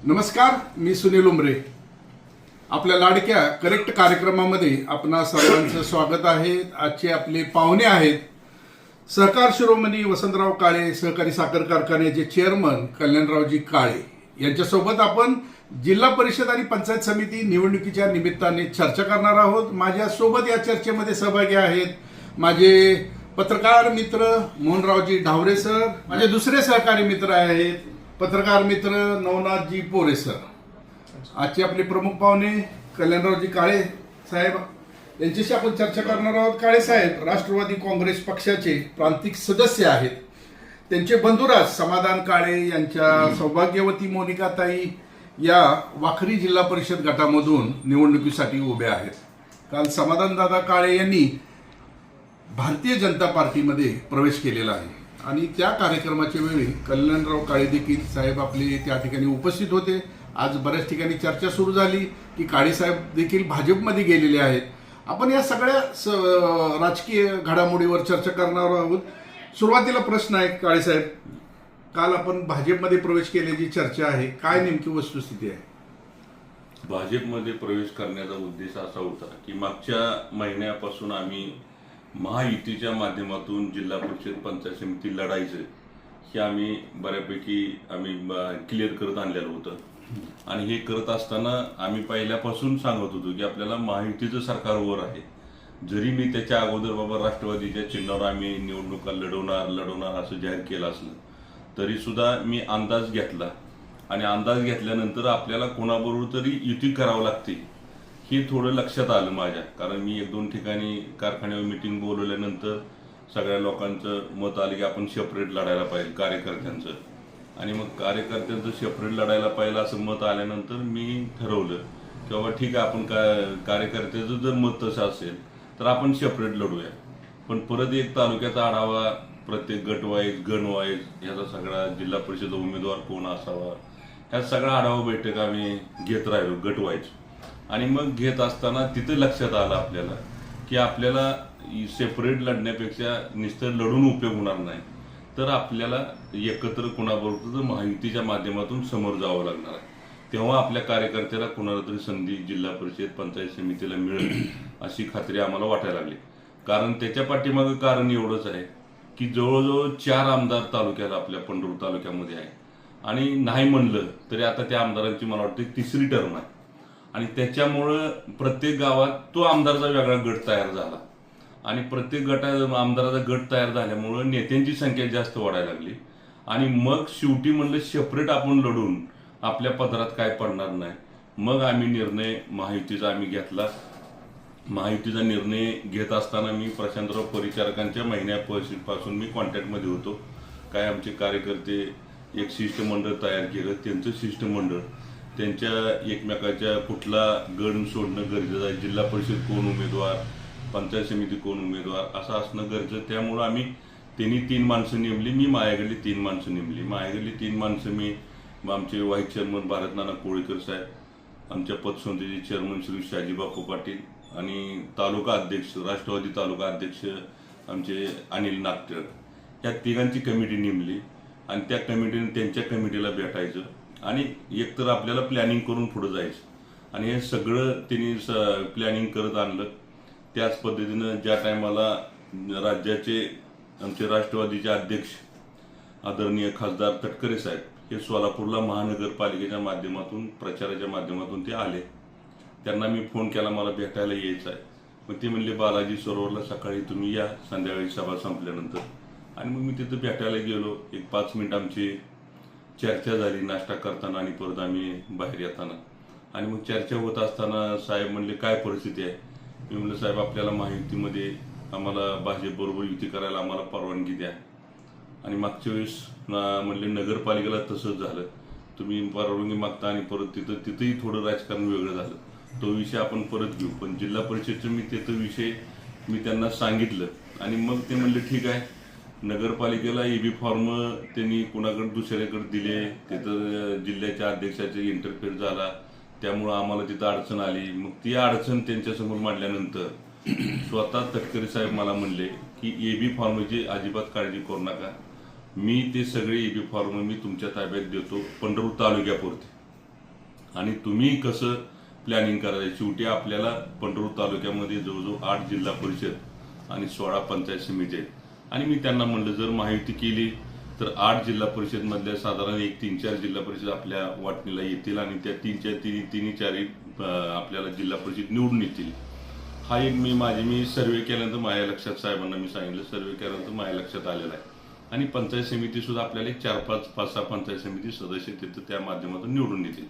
नमस्कार, मी सुनील उमरे. आपल्या लाडक्या करेक्ट कार्यक्रमामध्ये आपणा सर्वांचं स्वागत आहे. आजचे आपले पाहुणे आहेत सहकार शिरोमणी वसंतराव काळे सहकारी साखर कारखान्याचे चेअरमन कल्याणरावजी काळे. यांच्यासोबत आपण जिल्हा परिषद आणि पंचायत समिती निवडणुकीच्या निमित्ताने चर्चा करणार आहोत. माझ्यासोबत या चर्चेमध्ये सहभागी आहेत माझे पत्रकार मित्र मोहनरावजी ढावरे सर, माझे दुसरे सहकारी मित्र आहेत पत्रकार मित्र नवनाथजी पोरे सर. आजचे आपले प्रमुख पाहुणे कल्याणरावजी काळे साहेब, यांच्याशी आपण चर्चा करणार आहोत. काळे साहेब राष्ट्रवादी काँग्रेस पक्षाचे प्रांतिक सदस्य आहेत. त्यांचे बंधुराज समाधान काळे यांच्या सौभाग्यवती मोनिकाताई या वाखरी जिल्हा परिषद गटामधून निवडणुकीसाठी उभे आहेत. काल समाधानदादा काळे यांनी भारतीय जनता पार्टीमध्ये प्रवेश केलेला आहे आणि त्या कार्यक्रमाच्या वेळी कल्याणराव काळे देखील साहेब आपले त्या ठिकाणी उपस्थित होते. आज बऱ्याच ठिकाणी चर्चा सुरू झाली की काळे साहेब देखील भाजपमध्ये गेलेले आहेत. आपण या सगळ्या राजकीय घडामोडीवर चर्चा करणार आहोत. सुरुवातीला प्रश्न आहे काळे साहेब, काल आपण भाजपमध्ये प्रवेश केल्याची चर्चा आहे, काय नेमकी वस्तुस्थिती आहे? भाजपमध्ये प्रवेश करण्याचा उद्देश असा होता की मागच्या महिन्यापासून आम्ही महायुतीच्या माध्यमातून जिल्हा परिषद पंचायत समिती लढायचं हे आम्ही बऱ्यापैकी क्लिअर करत आणलेलं होतं. आणि हे करत असताना आम्ही पहिल्यापासून सांगत होतो की आपल्याला महायुतीचं सरकार वर आहे. जरी मी त्याच्या अगोदर बाबा राष्ट्रवादीच्या चिन्हावर आम्ही निवडणुका लढवणार असं जाहीर केलं असलं तरी सुद्धा मी अंदाज घेतला आणि अंदाज घेतल्यानंतर आपल्याला कोणाबरोबर तरी युती करावं लागते हे थोडं लक्षात आलं माझ्या. कारण मी 1-2 ठिकाणी कारखान्यावर मिटिंग बोलवल्यानंतर सगळ्या लोकांचं मत आलं की आपण सेपरेट लढायला पाहिजे कार्यकर्त्यांचं. आणि मग कार्यकर्त्यांचं सेपरेट लढायला पाहिजे असं मत आल्यानंतर मी ठरवलं की बाबा ठीक आहे, आपण कार्यकर्त्याचं जर मत तसं असेल तर आपण सेपरेट लढूया. पण परत एक तालुक्याचा आढावा, प्रत्येक गण वाईज ह्याचा सगळा जिल्हा परिषद उमेदवार कोण असावा ह्या सगळा आढावा बैठक आम्ही घेत राहिलो गट वाईज. आणि मग घेत असताना तिथं लक्षात आलं आपल्याला की आपल्याला सेपरेट लढण्यापेक्षा नुसतं लढून उपयोग होणार नाही, तर आपल्याला एकत्र कुणाबरोबर महायुतीच्या माध्यमातून समोर जावं लागणार आहे. तेव्हा आपल्या कार्यकर्त्याला कुणाला तरी संधी जिल्हा परिषद पंचायत समितीला मिळेल अशी खात्री आम्हाला वाटायला लागली. कारण त्याच्या पाठीमागं कारण एवढंच आहे की जवळजवळ 4 आमदार तालुक्याला आपल्या पंढरपूर तालुक्यामध्ये आहे आणि नाही म्हणलं तरी आता त्या आमदारांची मला वाटतं 3री टर्म आहे. आणि त्याच्यामुळं प्रत्येक गावात तो आमदाराचा वेगळा गट तयार झाला आणि प्रत्येक आमदाराचा गट तयार झाल्यामुळं नेत्यांची संख्या जास्त वाढायला लागली. आणि मग शेवटी म्हणलं सेपरेट आपण लढून आपल्या पदरात काय पडणार नाही. मग आम्ही निर्णय महायुतीचा घेतला. महायुतीचा निर्णय घेत असताना मी प्रशांतराव परिचारकांच्या महिन्यापासून मी कॉन्टॅक्टमध्ये होतो. काय आमचे कार्यकर्ते एक शिष्टमंडळ तयार केलं, त्यांचं शिष्टमंडळ त्यांच्या एकमेकाच्या कुठला गण सोडणं गरजेचं आहे, जिल्हा परिषद कोण उमेदवार, पंचायत समिती कोण उमेदवार असं असणं गरजेचं. त्यामुळं त्यांनी 3 माणसं नेमली, मी माझ्याकडली 3 माणसं नेमली. माझ्याकडली 3 माणसं मी आमचे व्हाईस चेअरमन भारतनाना कोळीकर साहेब, आमच्या पतसंस्थेचे चेअरमन श्री शाजीबापू पाटील आणि तालुका अध्यक्ष राष्ट्रवादी तालुका अध्यक्ष आमचे अनिल नागटिळक, ह्या 3घांची कमिटी नेमली. आणि त्या कमिटीने त्यांच्या कमिटीला भेटायचं आणि एकतर आपल्याला प्लॅनिंग करून पुढे जायचं. आणि हे सगळं त्यांनी प्लॅनिंग करत आणलं. त्याच पद्धतीनं ज्या टायमाला राज्याचे आमचे राष्ट्रवादीचे अध्यक्ष आदरणीय खासदार तटकरे साहेब हे सोलापूरला महानगरपालिकेच्या माध्यमातून प्रचाराच्या माध्यमातून ते आले. त्यांना मी फोन केला, मला भेटायला यायचं आहे. मग ते म्हणले बालाजी सरोवरला सकाळी तुम्ही या, संध्याकाळी सभा संपल्यानंतर. आणि मग मी तिथं भेटायला गेलो. एक 5 मिनिट आमची चर्चा झाली नाश्ता करताना आणि परत आम्ही बाहेर येताना. आणि मग चर्चा होत असताना साहेब म्हणले काय परिस्थिती आहे. मी म्हणलं साहेब आपल्याला महायुतीमध्ये आम्हाला भाजपबरोबर युती करायला आम्हाला परवानगी द्या. आणि मागच्या वेळेस म्हणले नगरपालिकेला तसंच झालं, तुम्ही परवानगी मागता आणि परत तिथंही थोडं राजकारण वेगळं झालं. तो विषय आपण परत घेऊ. पण जिल्हा परिषदचं तिथं विषय मी त्यांना सांगितलं आणि मग ते म्हणले ठीक आहे. नगरपालिकेला EB फॉर्म त्यांनी कुणाकडे दुसऱ्याकडे दिले, तिथं जिल्ह्याच्या अध्यक्षाचा इंटरफेअर झाला, त्यामुळं आम्हाला तिथं अडचण आली. मग ती अडचण त्यांच्यासमोर मांडल्यानंतर स्वतः तटकरे साहेब मला म्हणले की EB फॉर्मची अजिबात काळजी करू नका, मी ते सगळे EB फॉर्म मी तुमच्या ताब्यात देतो पंढरपूर तालुक्यापुरते. आणि तुम्ही कसं प्लॅनिंग करायचं. शेवटी आपल्याला पंढरपूर तालुक्यामध्ये जवळजवळ 8 जिल्हा परिषद आणि 16 पंचायत समिती आहेत. आणि मी त्यांना म्हणलं जर महायुती केली तर 8 जिल्हा परिषद मधल्या साधारण 3-4 जिल्हा परिषद आपल्या वाटणीला येतील आणि त्या तिन्ही चारही आपल्याला जिल्हा परिषद निवडून येतील. हा एक मी सर्वे केल्यानंतर माझ्या लक्षात, साहेबांना मी सांगितलं, सर्वे केल्यानंतर माझ्या लक्षात आलेला आहे. आणि पंचायत समिती सुद्धा आपल्याला एक 4-5-5-6 पंचायत समिती सदस्य तिथं त्या माध्यमातून निवडून येतील.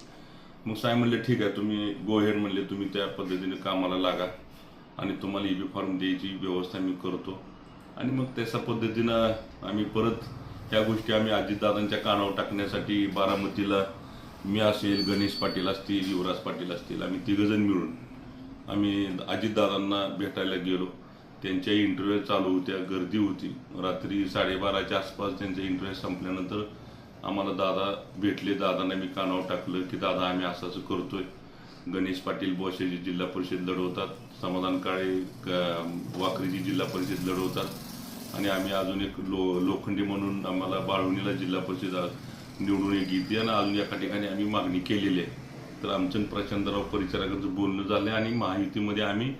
मग साहेब म्हणले ठीक आहे, तुम्ही गो हेड म्हणले, तुम्ही त्या पद्धतीने कामाला लागा आणि तुम्हाला EB फॉर्म द्यायची व्यवस्था मी करतो. आणि मग तशा पद्धतीनं आम्ही परत ह्या गोष्टी आम्ही अजितदादांच्या कानावर टाकण्यासाठी बारामतीला मी असेल, गणेश पाटील असतील, युवराज पाटील असतील, आम्ही तिघजण मिळून आम्ही अजितदादांना भेटायला गेलो. त्यांच्या इंटरव्ह्यू चालू होत्या, गर्दी होती. रात्री 12:30च्या आसपास त्यांचा इंटरव्ह्यू संपल्यानंतर आम्हाला दादा भेटले. दादांना मी कानावर टाकलं की दादा आम्ही असं असं करतोय. गणेश पाटील बोशेची जिल्हा परिषद लढवतात, समाधान काळे वाखरीची जिल्हा परिषद लढवतात आणि आम्ही अजून एक लोखंडी म्हणून आम्हाला बाळवणीला जिल्हा परिषद निवडून येते आणि अजून एका ठिकाणी आम्ही मागणी केलेली आहे. तर आमचं प्रचंडराव परिचारकांचं बोलणं झालं आणि महायुतीमध्ये आम्ही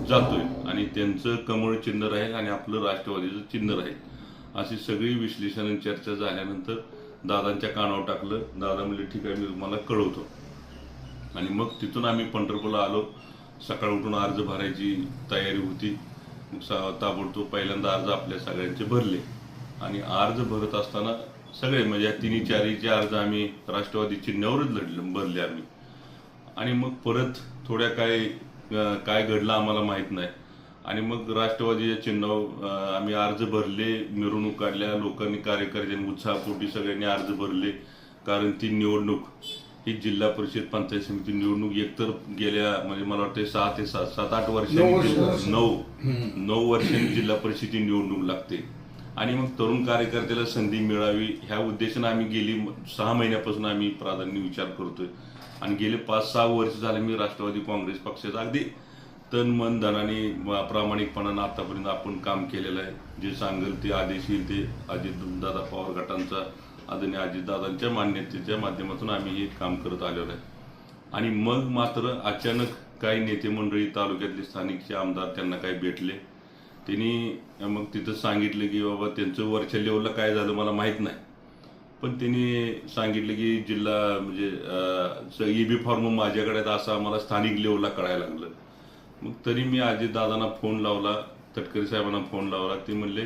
जातोय आणि त्यांचं कमळ चिन्ह राहील आणि आपलं राष्ट्रवादीचं चिन्ह राहील. अशी सगळी विश्लेषण चर्चा झाल्यानंतर दादांच्या कानावर टाकलं. दादा म्हणले ठीक आहे, मी तुम्हाला कळवतो. आणि मग तिथून आम्ही पंढरपूरला आलो. सकाळ उठून अर्ज भरायची तयारी होती. मग ताबडतोब पहिल्यांदा अर्ज आपल्या सगळ्यांचे भरले आणि अर्ज भरत असताना सगळे म्हणजे या तिन्ही चारीचे अर्ज आम्ही राष्ट्रवादी चिन्हावरच भरले आम्ही. आणि मग परत थोड्या काय घडलं आम्हाला माहीत नाही. आणि मग राष्ट्रवादीच्या चिन्हावर आम्ही अर्ज भरले, मिरवणूक काढल्या, लोकांनी कार्यकर्त्यांनी उत्साहपोटी सगळ्यांनी अर्ज भरले. कारण ती निवडणूक ही जिल्हा परिषद पंचायत समिती निवडणूक एकतर गेल्या म्हणजे मला वाटतं 6 ते 7-8 वर्षांनी 9 वर्षांनी जिल्हा परिषदेची निवडणूक लागते. आणि मग तरुण कार्यकर्त्याला संधी मिळावी ह्या उद्देशाने आम्ही गेली 6 महिन्यापासून आम्ही प्राधान्य विचार करतोय. आणि गेले 5-6 वर्ष झाले मी राष्ट्रवादी काँग्रेस पक्षाचा अगदी तन मन धनाने प्रामाणिकपणानं आतापर्यंत आपण काम केलेलं आहे. जे सांगेल ते आदेश येईल ते अजितदादा पवार गटांचा आदरणीय अजितदादांच्या मान्यतेच्या माध्यमातून आम्ही हे काम करत आलेलो आहे. आणि मग मात्र अचानक काही नेते मंडळी तालुक्यातले स्थानिकचे आमदार त्यांना काही भेटले. त्यांनी मग तिथं सांगितलं की बाबा त्यांचं वरच्या लेवलला काय झालं मला माहीत नाही, पण त्यांनी सांगितलं की जिल्हा म्हणजे EB फॉर्म माझ्याकडे आहेत असं आम्हाला स्थानिक लेवलला कळायला लागलं. मग तरी मी अजितदादांना फोन लावला, तटकरे साहेबांना फोन लावला. ते म्हणले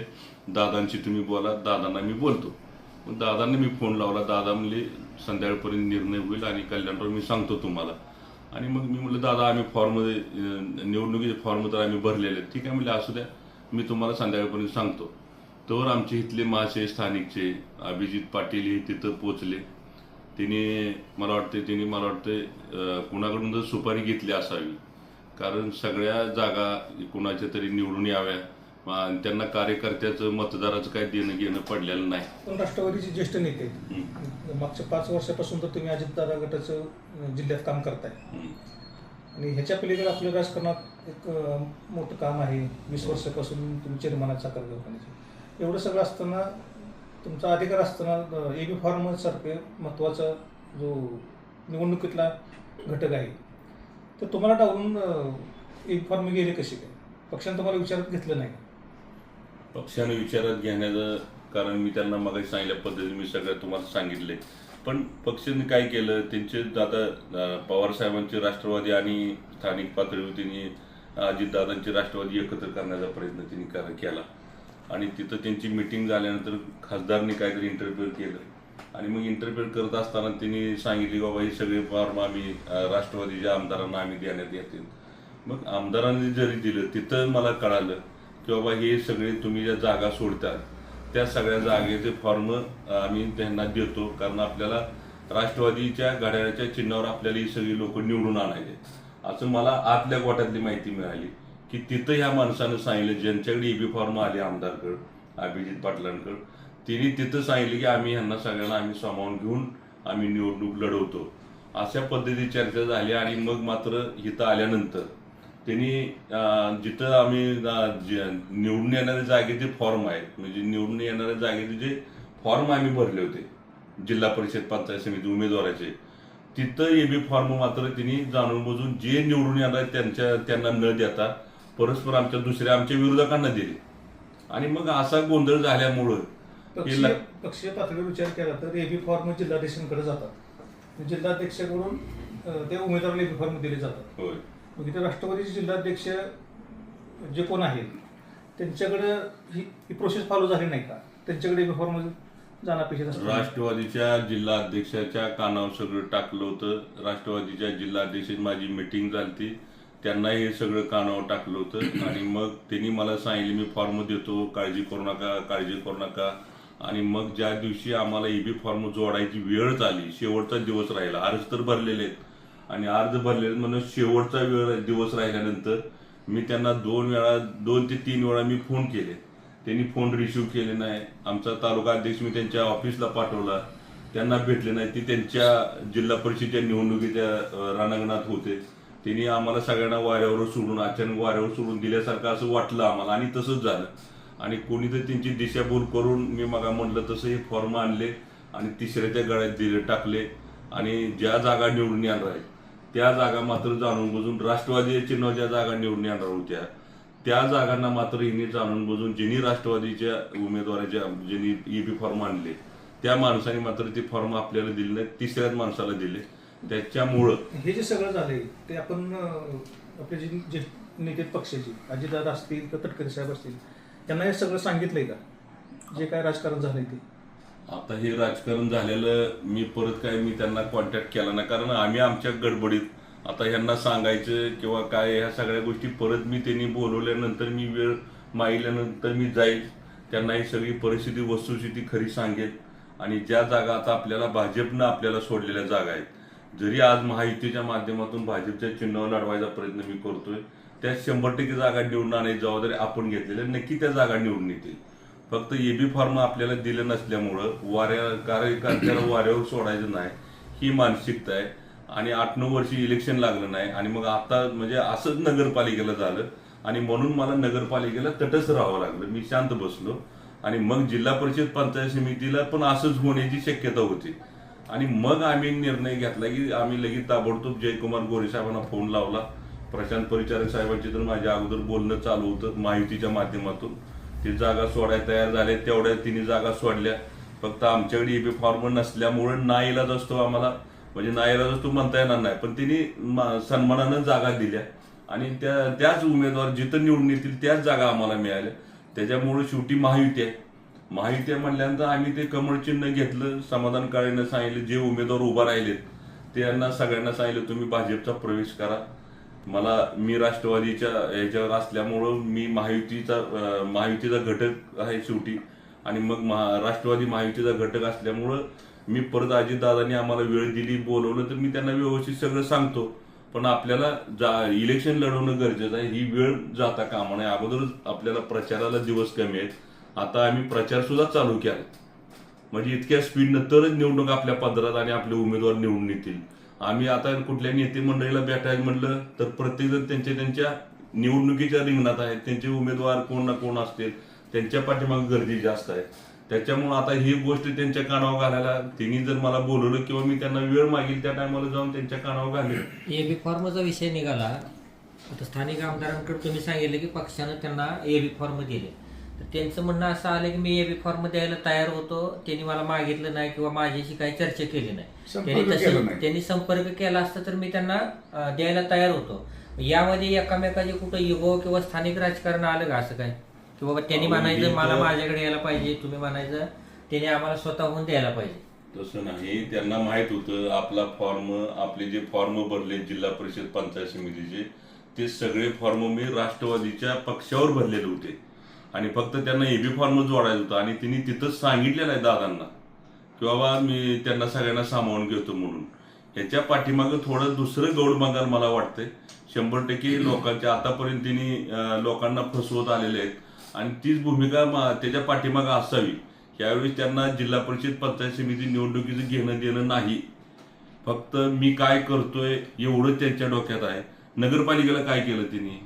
दादांशी तुम्ही बोला, दादांना मी बोलतो. मग दादांना मी फोन लावला. दादा म्हणले संध्याकाळपर्यंत निर्णय होईल आणि कल्याणराव मी सांगतो तुम्हाला. आणि मग मी म्हटलं दादा आम्ही निवडणुकीचे फॉर्म तर आम्ही भरलेले आहेत. ठीक आहे म्हणले असू द्या, मी तुम्हाला संध्याकाळपर्यंत सांगतो. तर आमचे इथले महाशय स्थानिकचे अभिजित पाटील हे तिथं पोचले. त्यांनी मला वाटते कुणाकडून जर सुपारी घेतली असावी, कारण सगळ्या जागा कुणाच्या तरी निवडून याव्या आणि त्यांना कार्यकर्त्याचं मतदाराचं काही देणं घेणं पडलेलं नाही. पण राष्ट्रवादीचे ज्येष्ठ नेते मागच्या 5 वर्षापासून तर तुम्ही अजितदादा गटाचं जिल्ह्यात काम करताय आणि ह्याच्या पलीकडे आपल्या राजकारणात एक मोठं काम आहे. 20 वर्षापासून तुम्ही चेअरमन साखर कारखान्याचे. एवढं सगळं असताना तुमचा अधिकार असताना EB फॉर्म सारखे महत्त्वाचा जो निवडणुकीतला घटक आहे तर तुम्हाला डावून EB फॉर्म गेले कसे काय? पक्षाने तुम्हाला विचारात घेतलं नाही? पक्षाने विचारात घेण्याचं कारण मी त्यांना मागे सांगितल्या पद्धतीने मी सगळं तुम्हाला सांगितले. पण पक्षाने काय केलं, त्यांचे आता पवार साहेबांचे राष्ट्रवादी आणि स्थानिक पातळीवर त्यांनी अजितदादांचे राष्ट्रवादी एकत्र करण्याचा प्रयत्न त्यांनी केला. आणि तिथं त्यांची मिटिंग झाल्यानंतर खासदारनी काहीतरी इंटरव्ह्यू केलं आणि मग इंटरव्ह्यू करत असताना त्यांनी सांगितले बाबा हे सगळे फॉर्म आम्ही राष्ट्रवादीच्या आमदारांना आम्ही देण्यात येतील. मग आमदारांनी जरी दिलं तिथं मला कळालं की बाबा हे सगळे तुम्ही ज्या जागा सोडतात त्या सगळ्या जागेचे फॉर्म आम्ही त्यांना देतो, कारण आपल्याला राष्ट्रवादीच्या घड्याळाच्या चिन्हावर आपल्याला ही सगळी लोक निवडून आणायचे असं मला आतल्या गोट्यातली माहिती मिळाली. की तिथं ह्या माणसानं सांगितलं ज्यांच्याकडे EB फॉर्म आले आमदारकडं अभिजित पाटलांकडं, तिने तिथं सांगितलं की आम्ही ह्यांना सगळ्यांना आम्ही सामावून घेऊन आम्ही निवडणूक लढवतो. अशा पद्धतीची चर्चा झाली. आणि मग मात्र इथं आल्यानंतर त्यांनी जिथं आम्ही निवडून येणाऱ्या जागेचे फॉर्म आहेत म्हणजे निवडून येणाऱ्या जागेचे जे फॉर्म आम्ही भरले होते जिल्हा परिषद पंचायत समिती उमेदवाराचे, तिथं एबी फॉर्म मात्र त्यांनी जाणून बुजून जे निवडून येणार त्यांना न देता परस्पर आमच्या विरोधकांना दिले आणि मग असा गोंधळ झाल्यामुळं पक्षीय पातळीवर विचार केला तर एबी फॉर्म जिल्हाध्यक्षांकडे जातात. जिल्हाध्यक्षाकडून ते उमेदवाराला एबी फॉर्म दिले जातात. होय. मग इथे राष्ट्रवादीचे जिल्हाध्यक्ष जे कोण आहेत त्यांच्याकडे ही प्रोसेस फॉलो झाली नाही का? त्यांच्याकडे एबी फॉर्म जाणं अपेक्षित असतं. राष्ट्रवादीच्या जिल्हा अध्यक्षाच्या कानावर सगळं टाकलं होतं. राष्ट्रवादीच्या जिल्हा अध्यक्षाची माझी मिटिंग झाली, त्यांना हे सगळं कानावर टाकलं होतं आणि मग त्यांनी मला सांगितले मी फॉर्म देतो, काळजी करू नका. आणि मग ज्या दिवशी आम्हाला एबी फॉर्म जोडायची वेळच आली, शेवटचा दिवस राहिला, अर्ज तर भरलेले आहेत आणि अर्ज भरलेले म्हणून शेवटचा दिवस राहिल्यानंतर मी त्यांना 2 ते 3 वेळा मी फोन केले. त्यांनी फोन रिसिव्ह केले नाही. आमचा तालुका अध्यक्ष मी त्यांच्या ऑफिसला पाठवला, त्यांना भेटले नाही. ती त्यांच्या जिल्हा परिषदेच्या निवडणुकीच्या रणांगणात होते. त्यांनी आम्हाला सगळ्यांना अचानक वाऱ्यावर सोडून दिल्यासारखं असं वाटलं आम्हाला आणि तसंच झालं. आणि कोणीतरी त्यांची दिशाभूल करून मी मग म्हटलं तसं हे फॉर्म आणले आणि तिसऱ्याच्या गळ्यात टाकले आणि ज्या जागा निवडून येणार आहेत त्या जागा मात्र जाणून बुजून राष्ट्रवादी चिन्ह ज्या जागा निवडून येणार होत्या त्या जागांना मात्र हिने जाणून बुजून ज्यांनी राष्ट्रवादीच्या उमेदवाराच्या ज्यांनी एबी फॉर्म आणले त्या माणसाने मात्र ते फॉर्म आपल्याला दिले नाही, तिसऱ्याच माणसाला दिले. त्याच्यामुळं हे जे सगळं झालंय ते आपण आपले जे नेते पक्षाचे अजितदादा असतील किंवा तटकरे साहेब असतील त्यांना हे सगळं सांगितलंय का, जे काय राजकारण झालंय ते? आता हे राजकारण झालेलं मी त्यांना कॉन्टॅक्ट केला नाही, कारण आम्ही आमच्या गडबडीत आता ह्यांना सांगायचं किंवा काय ह्या सगळ्या गोष्टी परत मी त्यांनी बोलवल्यानंतर मी वेळ मागितल्यानंतर मी जाईल, त्यांना ही सगळी परिस्थिती वस्तुस्थिती खरी सांगेल. आणि ज्या जागा आता भाजपनं आपल्याला सोडलेल्या जागा आहेत, जरी आज महायुतीच्या माध्यमातून भाजपच्या चिन्हावर लढवायचा प्रयत्न मी करतोय, त्या 100% जागा निवडून आणण्याची जबाबदारी आपण घेतलेल्या, नक्की त्या जागा निवडून येतील. फक्त एबी फॉर्म आपल्याला दिलं नसल्यामुळं कार्यकर्त्याला वाऱ्यावर सोडायचं नाही ही मानसिकता आहे. आणि 8-9 वर्षी इलेक्शन लागलं नाही आणि मग आता म्हणजे असंच नगरपालिकेला झालं आणि म्हणून मला नगरपालिकेला तटस्थ राहावं लागलं. मी शांत बसलो आणि मग जिल्हा परिषद पंचायत समितीला पण असंच होण्याची शक्यता होती. आणि मग आम्ही निर्णय घेतला की आम्ही लगेच ताबडतोब जयकुमार गोरे साहेबांना फोन लावला. प्रशांत परिचारक साहेबांची तर माझ्या अगोदर बोलणं चालू होतं महायुतीच्या माध्यमातून. ती जागा सोडायला तयार झाले, तेवढ्या तिन्ही जागा सोडल्या. फक्त आमच्याकडे एबी फॉर्म नसल्यामुळे नाईलाज असतो आम्हाला, म्हणजे नाईलाज असतो म्हणता येणार नाही, पण तिने सन्मानानं जागा दिल्या आणि त्याच उमेदवार जिथं निवडून येतील त्याच जागा आम्हाला मिळाल्या. त्याच्यामुळे शेवटी महायुती आहे म्हणल्यानंतर आम्ही ते कमळ चिन्ह घेतलं. समाधान काळेनं सांगितलं जे उमेदवार उभा राहिलेत त्यांना सगळ्यांना सांगितलं तुम्ही भाजपचा प्रवेश करा. मी राष्ट्रवादीच्या ह्याच्यावर असल्यामुळं मी महायुतीचा घटक आहे शेवटी आणि मग राष्ट्रवादी महायुतीचा घटक असल्यामुळं मी अजितदादांनी आम्हाला वेळ दिली, बोलवलं तर मी त्यांना व्यवस्थित सगळं सांगतो. पण आपल्याला इलेक्शन लढवणं गरजेचं आहे, ही वेळ जाता कामा नये. अगोदरच आपल्याला प्रचाराला दिवस कमी आहेत, आता आम्ही प्रचार सुद्धा चालू केला, म्हणजे इतक्या स्पीडनं तरच निवडणूक आपल्या पदरात आणि आपले उमेदवार निवडून येतील. आम्ही आता कुठल्या नेते मंडळीला भेटायला म्हटलं तर प्रत्येकजण त्यांच्या निवडणुकीच्या रिंगणात आहेत, त्यांचे उमेदवार कोण ना कोण असतील, त्यांच्या पाठीमागे गर्दी जास्त आहे. त्याच्यामुळे आता ही गोष्ट त्यांच्या कानावर घालायला त्यांनी जर मला बोलवलं किंवा मी त्यांना वेळ मागेल त्या टायमाला जाऊन त्यांच्या कानावर घालेल. एबी फॉर्मचा विषय निघाला, आता स्थानिक आमदारांकडे तुम्ही सांगितलं की पक्षानं त्यांना एबी फॉर्म दिले, तर त्यांचं म्हणणं असं आलं की मी एबी फॉर्म द्यायला तयार होतो, त्यांनी मला मागितलं नाही किंवा माझ्याशी काही चर्चा केली नाही. त्यांनी संपर्क केला असता तर मी त्यांना द्यायला तयार होतो. यामध्ये एकामेकाचे कुठं युगो किंवा स्थानिक राजकारण आलं का असं काय, की बाबा त्यांनी म्हणायचं मला माझ्याकडे यायला पाहिजे, तुम्ही म्हणायचं त्यांनी आम्हाला स्वतःहून द्यायला पाहिजे? तसं नाही, त्यांना माहित होतं आपले जे फॉर्म भरले जिल्हा परिषद पंचायत समितीचे ते सगळे फॉर्म मी राष्ट्रवादीच्या पक्षावर भरलेले होते आणि फक्त त्यांना एबी फॉर्म जोडायचा होता. आणि तिने तिथंच सांगितलेलं आहे दादांना की बाबा मी त्यांना सगळ्यांना सामावून घेतो म्हणून. ह्याच्या पाठीमागं थोडं दुसरं गौड बंगाल मला वाटतंय. 100% लोकांच्या आतापर्यंत तिने लोकांना फसवत आलेले आहेत आणि तीच भूमिका त्याच्या पाठीमागं असावी. यावेळी त्यांना जिल्हा परिषद पंचायत समिती निवडणुकीचं घेणं देणं नाही, फक्त मी काय करतोय एवढं त्यांच्या डोक्यात आहे. नगरपालिकेला काय केलं तिने,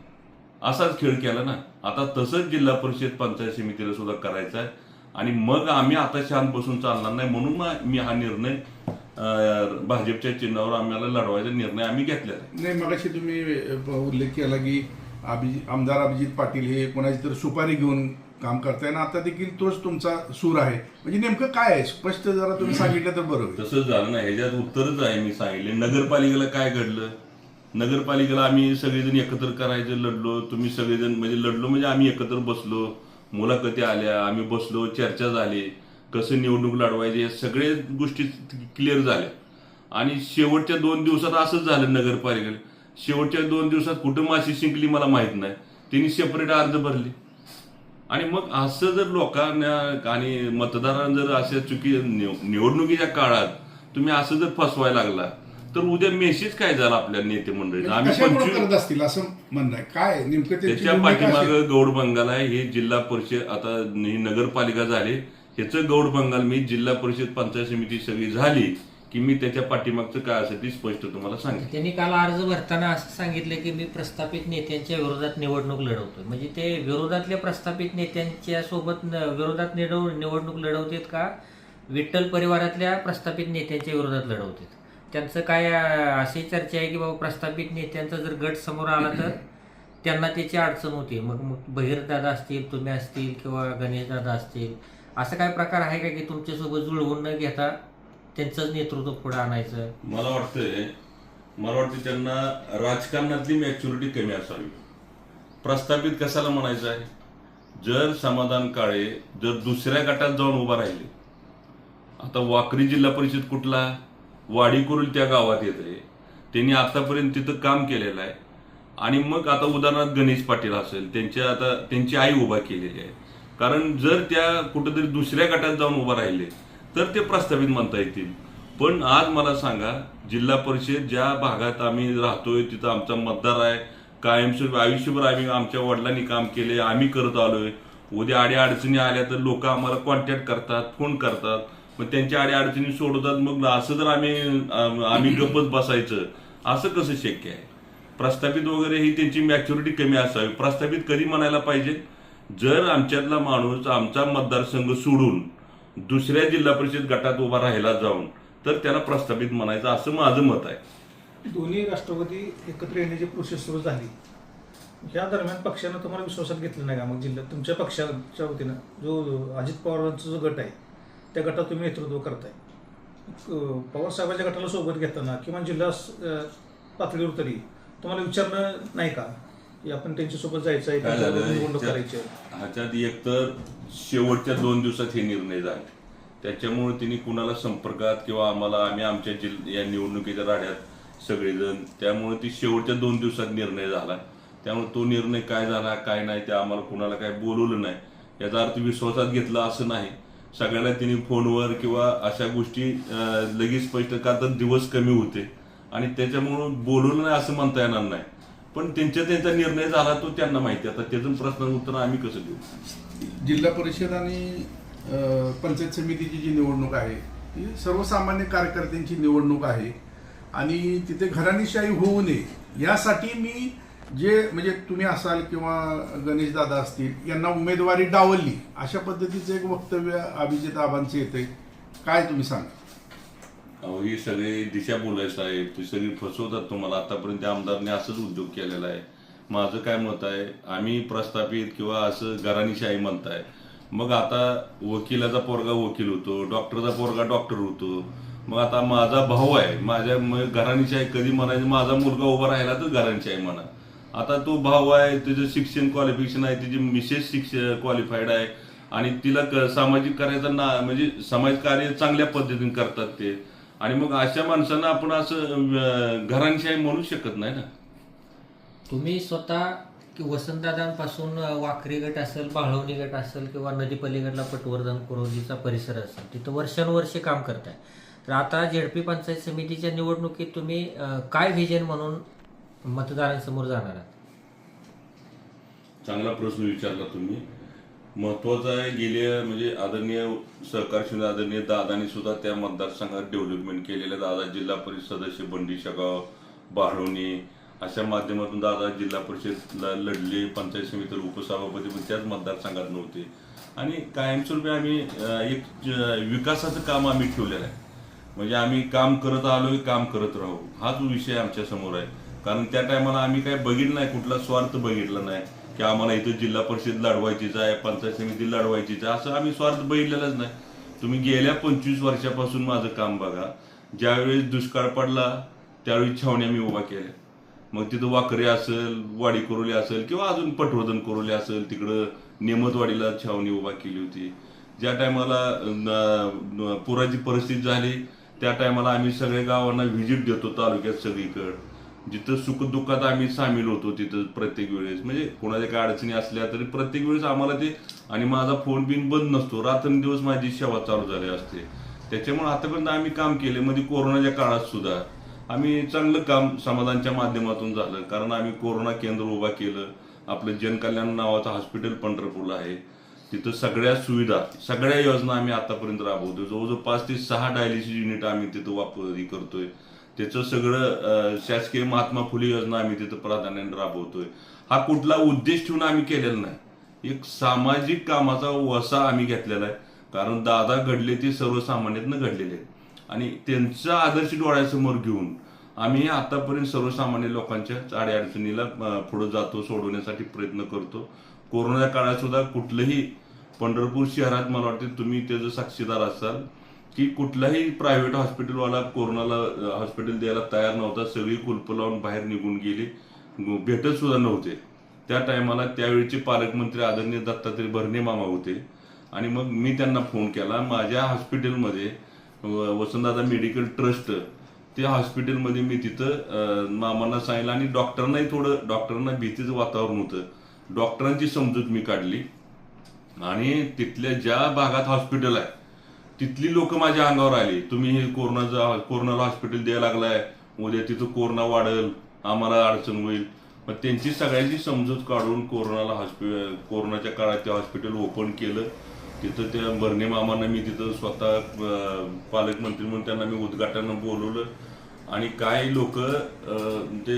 असाच खेळ केला ना. आता तसंच जिल्हा परिषद पंचायत समितीला सुद्धा करायचं आहे आणि मग आम्ही आता शांत बसून चालणार नाही. म्हणून मी हा निर्णय भाजपच्या चिन्हावर आम्हाला लढवायचा निर्णय आम्ही घेतलेला आहे. नाही, मगाशी तुम्ही उल्लेख केला की आमदार अभिजित पाटील हे कोणाची तर सुपारी घेऊन काम करताय ना, आता देखील तोच तुमचा सूर आहे. म्हणजे नेमकं काय आहे स्पष्ट जरा तुम्ही सांगितलं तर बरं होईल. तसंच झालं ना, ह्याच्यात उत्तरच आहे मी सांगितले. नगरपालिकेला काय घडलं, नगरपालिकेला आम्ही सगळेजण एकत्र करायचं लढलो. तुम्ही सगळेजण म्हणजे लढलो म्हणजे आम्ही एकत्र बसलो, मुलाखती आल्या, आम्ही बसलो, चर्चा झाली, कसं निवडणूक लढवायची, या सगळ्या गोष्टी क्लिअर झाल्या. आणि शेवटच्या 2 दिवसात असंच झालं नगरपालिकेला. शेवटच्या 2 दिवसात कुठं माशी शिंकली मला माहित नाही, त्यांनी सेपरेट अर्ज भरले. आणि मग असं जर लोकांना आणि मतदारांना जर अशा निवडणुकीच्या काळात तुम्ही असं जर फसवायला लागला तर उद्या मेसेज काय झाला आपल्या नेते मंडळीचा. आम्ही कशामुळे करत असतील असं म्हणणं आहे, काय नेमकं त्यांची त्याच्या भूमिका असेल? पाठीमागं गौड बंगाल आहे. हे जिल्हा परिषद आता ही नगरपालिका झाली, ह्याचं गौड बंगाल मी जिल्हा परिषद पंचायत समिती सगळी झाली की मी त्याच्या पाठीमागचं काय असेल ती स्पष्ट तुम्हाला सांगितलं. त्यांनी काल अर्ज भरताना असं सांगितलं की मी प्रस्थापित नेत्यांच्या विरोधात निवडणूक लढवतोय. म्हणजे ते विरोधातल्या प्रस्थापित नेत्यांच्या सोबत विरोधात निवडणूक लढवतात का विठ्ठल परिवारातल्या प्रस्थापित नेत्यांच्या विरोधात लढवतात? त्यांचं काय अशी चर्चा आहे की बाबा प्रस्थापित नेत्यांचा जर गट समोर आला तर त्यांना त्याची अडचण होते. मग बहिरदादा असतील, तुम्ही असतील किंवा गणेशदादा असतील, असं काय प्रकार आहे का की तुमच्यासोबत जुळवून न घेता त्यांचंच नेतृत्व पुढे आणायचं? मला वाटतं त्यांना राजकारणातली मॅच्युरिटी कमी असावी. प्रस्थापित कशाला म्हणायचं आहे? जर समाधान काळे जर दुसऱ्या गटात जाऊन उभा राहिले, आता वाकरी जिल्हा परिषद कुठला, वाडी कुरुल त्या गावात येते, त्यांनी आतापर्यंत तिथं काम केलेलं आहे. आणि मग आता उदाहरणार्थ गणेश पाटील असेल, त्यांची आई उभा केलेली आहे. कारण जर त्या कुठेतरी दुसऱ्या गटात जाऊन उभा राहिले तर ते प्रस्थापित म्हणता येतील. पण आज मला सांगा, जिल्हा परिषद ज्या भागात आम्ही राहतोय तिथं आमचा मतदार आहे, कायमस्वरूपी आयुष्यभर आम्ही आमच्या वडिलांनी काम केले, आम्ही करत आलोय. उद्या अडचणी आल्या तर लोक आम्हाला कॉन्टॅक्ट करतात, फोन करतात, मग त्यांच्या अडचणी सोडवतात. मग असं जर आम्ही गप्पच बसायचं, असं कसं शक्य आहे? प्रस्थापित वगैरे ही त्यांची मॅच्युरिटी कमी असावी. प्रस्थापित कधी म्हणायला पाहिजे? जर आमच्यातला माणूस आमचा मतदारसंघ सोडून दुसऱ्या जिल्हा परिषद गटात उभा राहिला जाऊन तर त्याला प्रस्थापित म्हणायचं, असं माझं मत आहे. दोन्ही राष्ट्रवादी एकत्र येण्याची प्रोसेस सुरू झाली, या दरम्यान पक्षानं तुम्हाला विश्वासात घेतलं नाही का? मग जिल्ह्यात तुमच्या पक्षाच्या वतीनं जो अजित पवारांचा जो गट आहे त्या गटात तुम्ही नेतृत्व करताय, पवार साहेबांच्या गटाला सोबत घेताना किंवा जिल्हा पातळीवर तरी तुम्हाला विचारणं नाही का की आपण त्यांच्यासोबत जायचं आहे, निवडणूक करायची? ह्याच्यात एकतर शेवटच्या 2 दिवसात हे निर्णय झाले, त्याच्यामुळे तिने कुणाला संपर्कात किंवा आम्ही आमच्या या निवडणुकीच्या राड्यात सगळेजण, त्यामुळे ती शेवटच्या 2 दिवसात निर्णय झाला. त्यामुळे तो निर्णय काय झाला काय नाही ते आम्हाला कुणाला काय बोलवलं नाही. याचा अर्थ विश्वासात घेतला असं नाही. सगळ्यांना तिने फोनवर किंवा अशा गोष्टी लगेच स्पष्ट करतात, दिवस कमी होते आणि त्याच्यामुळं बोलवलं नाही असं म्हणता येणार नाही. पण त्यांचा निर्णय झाला तो त्यांना माहिती. आता त्याचं प्रश्न उत्तर आम्ही कसं देऊ? जिल्हा परिषद आणि पंचायत समितीची जी निवडणूक आहे ती सर्वसामान्य कार्यकर्त्यांची निवडणूक आहे आणि तिथे घराणेशाही होऊ नये यासाठी मी म्हणजे तुम्ही असाल किंवा गणेशदादा असतील यांना उमेदवारी डावलली अशा पद्धतीचं एक वक्तव्य अभिजित आबांचं येते, काय तुम्ही सांगा? अहो, ही सगळी दिशा बोलायचं आहे, ती सगळी फसवतात तुम्हाला. आतापर्यंत आमदारने असंच उद्योग केलेला आहे. माझं काय मत आहे, आम्ही प्रस्थापित किंवा असं घराणेशाही म्हणताय, मग आता वकिलाचा पोरगा वकील होतो, डॉक्टरचा पोरगा डॉक्टर होतो. मग आता माझा भाऊ आहे, माझ्या घराणेशाही कधी म्हणायचं, माझा मुलगा उभा राहिला तर घराणेशाही म्हणा. आता तो भाऊ आहे, त्याचं शिक्षण क्वालिफिकेशन आहे, त्याची मिसेस क्वालिफाईड आहे आणि तिला सामाजिक कार्याचा म्हणजे समाजकार्य चांगल्या पद्धतीने करतात ते. आणि मग अशा माणसांना आपण असं घराणेशाही म्हणू शकत नाही ना. तुम्ही स्वतः वसंतदादांपासून वाकरी गट असेल, बाळवणी गट असेल किंवा नदी पलीकडला पटवर्धन कुरोलीचा परिसर असेल, तिथं वर्षानुवर्षे काम करताय. तर आता झेडपी पंचायत समितीच्या निवडणुकीत तुम्ही काय व्हिजन म्हणून मतदारांसमोर जाणार आहात? चांगला प्रश्न विचारला तुम्ही. महत्वाचं आहे, गेल्या म्हणजे आदरणीय सहकार आदरणीय दादांनी सुद्धा त्या मतदारसंघात डेव्हलपमेंट केलेलं. दादा जिल्हा परिषद सदस्य बंडी शेगाव, बाळवणी अशा माध्यमातून दादा जिल्हा परिषदला लढले, पंचायत समितीला उपसभापती पण त्याच मतदारसंघात नव्हते. आणि कायमस्वरूपी आम्ही एक विकासाचं काम आम्ही ठेवलेलं आहे. म्हणजे आम्ही काम करत आलोय, काम करत राहू, हाच विषय आमच्या समोर आहे. कारण त्या टायमाला आम्ही काय बघितलं नाही, कुठला स्वार्थ बघितला नाही की आम्हाला इथं जिल्हा परिषद लढवायचीच आहे, पंचायत समिती लढवायचीच आहे, असं आम्ही स्वार्थ बघितलेलाच नाही. तुम्ही गेल्या 25 वर्षापासून माझं काम बघा. ज्यावेळेस दुष्काळ पडला त्यावेळी छावण्या मी उभा केल्या. मग तिथं वाकरे असेल, वाडी कोरोली असेल किंवा अजून पटवर्धन कोरोली असेल, तिकडं नेमतवाडीला छावणी उभा केली होती. ज्या टायमाला पुराची परिस्थिती झाली त्या टायमाला आम्ही सगळ्या गावांना व्हिजिट देतो तालुक्यात सगळीकडं. जिथं सुखदुःखात आम्ही सामील होतो तिथं प्रत्येक वेळेस, म्हणजे कोणाच्या काय अडचणी असल्या तरी प्रत्येक वेळेस आम्हाला ते, आणि माझा फोन बिन बंद नसतो, रात्रंदिवस माझी सेवा चालू झाली असते. त्याच्यामुळे आतापर्यंत आम्ही काम केले. मध्ये कोरोनाच्या काळात सुद्धा आम्ही चांगलं काम समाधानच्या माध्यमातून झालं, कारण आम्ही कोरोना केंद्र उभा केलं. आपलं जनकल्याण नावाचं हॉस्पिटल पंढरपूरला आहे, तिथं सगळ्या सुविधा, सगळ्या योजना आम्ही आतापर्यंत राबवतोय. जवळजवळ 5 ते 6 डायलिसिस युनिट आम्ही तिथं वापर करतोय. त्याचं सगळं शासकीय महात्मा फुले योजना आम्ही तिथं प्राधान्याने राबवतोय. हा कुठला उद्देश ठेवून आम्ही केलेला नाही, एक सामाजिक कामाचा वसा आम्ही घेतलेला आहे. कारण दादा घडले ते सर्वसामान्यातनं घडलेले आहेत आणि त्यांचा आदर्श डोळ्यासमोर घेऊन आम्ही आतापर्यंत सर्वसामान्य लोकांच्या अडचणीला पुढे जातो, सोडवण्यासाठी प्रयत्न करतो. कोरोनाच्या काळात सुद्धा कुठलंही पंढरपूर शहरात मला वाटतं तुम्ही त्याचं साक्षीदार असाल की कुठलाही प्रायव्हेट हॉस्पिटलवाला कोरोनाला हॉस्पिटल द्यायला तयार नव्हता. सगळी कुलपं लावून बाहेर निघून गेली, भेटत सुद्धा नव्हते. त्या टायमाला त्यावेळीचे पालकमंत्री आदरणीय दत्तात्रय भरणे मामा होते आणि मग मी त्यांना फोन केला. माझ्या हॉस्पिटलमध्ये वसंतदादा मेडिकल ट्रस्ट, त्या हॉस्पिटलमध्ये मी तिथं मामांना सांगितलं आणि डॉक्टरांना भीतीचं वातावरण होतं. डॉक्टरांची समजूत मी काढली आणि तिथल्या ज्या भागात हॉस्पिटल आहे तिथली लोक माझ्या अंगावर आली. तुम्ही हे कोरोनाला हॉस्पिटल द्यायला लागलाय, उद्या तिथं कोरोना वाढेल, आम्हाला अडचण होईल. मग त्यांची सगळ्यांची समजूत काढून कोरोनाच्या काळात ते हॉस्पिटल ओपन केलं. तिथं त्या भरणे मामांना मी तिथं स्वतः पालकमंत्री म्हणून त्यांना मी उद्घाटनाला बोलवलं आणि काही लोक ते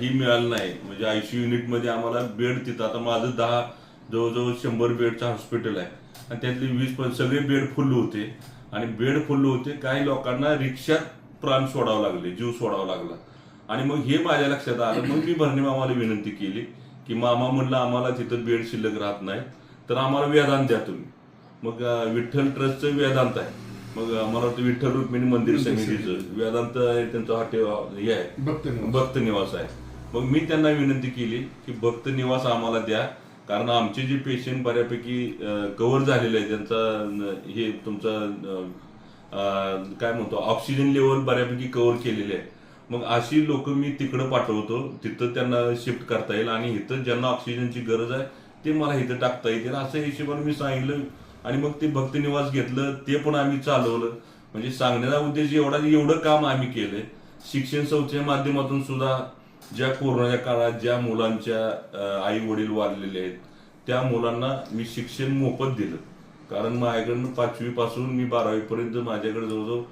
ही मिळालं नाही, म्हणजे ICU युनिटमध्ये आम्हाला बेड तिथं, आता माझं जवळजवळ 100 बेडचं हॉस्पिटल आहे आणि त्यातले 20 सगळे बेड फुल होते आणि बेड फुल होते. काही लोकांना रिक्षात प्राण सोडावं लागले, जीव सोडावा लागला. आणि मग हे माझ्या लक्षात आलं. मग मी भरणे मामाला विनंती केली की मामा म्हणलं आम्हाला तिथं बेड शिल्लक राहत नाही तर आम्हाला वेदांत द्या तुम्ही. मग विठ्ठल ट्रस्टचं वेदांत आहे, मग मला वाटतं विठ्ठल रुक्मिणी मंदिर समितीचं वेदांत त्यांचं हॉटेल हे आहे, भक्त निवास आहे. मग मी त्यांना विनंती केली की भक्त निवास आम्हाला द्या, कारण आमचे जे पेशंट बऱ्यापैकी कव्हर झालेले आहे, त्यांचा हे तुमचा काय म्हणतो ऑक्सिजन लेवल बऱ्यापैकी कव्हर केलेले आहे. मग अशी लोक मी तिकडं पाठवतो, तिथं त्यांना शिफ्ट करता येईल आणि इथं ज्यांना ऑक्सिजनची गरज आहे ते मला इथं टाकता येतील असं हिशोबाने मी सांगितलं. आणि मग ते भक्त निवास घेतलं, ते पण आम्ही चालवलं. म्हणजे सांगण्याचा उद्देश एवढं काम आम्ही केलंय. शिक्षण संस्थेच्या माध्यमातून सुद्धा ज्या कोरोनाच्या काळात ज्या मुलांच्या आई वडील वारलेले आहेत त्या मुलांना मी शिक्षण मोफत दिलं. कारण माझ्याकडनं 5वी पासून मी 12वी पर्यंत माझ्याकडे जवळजवळ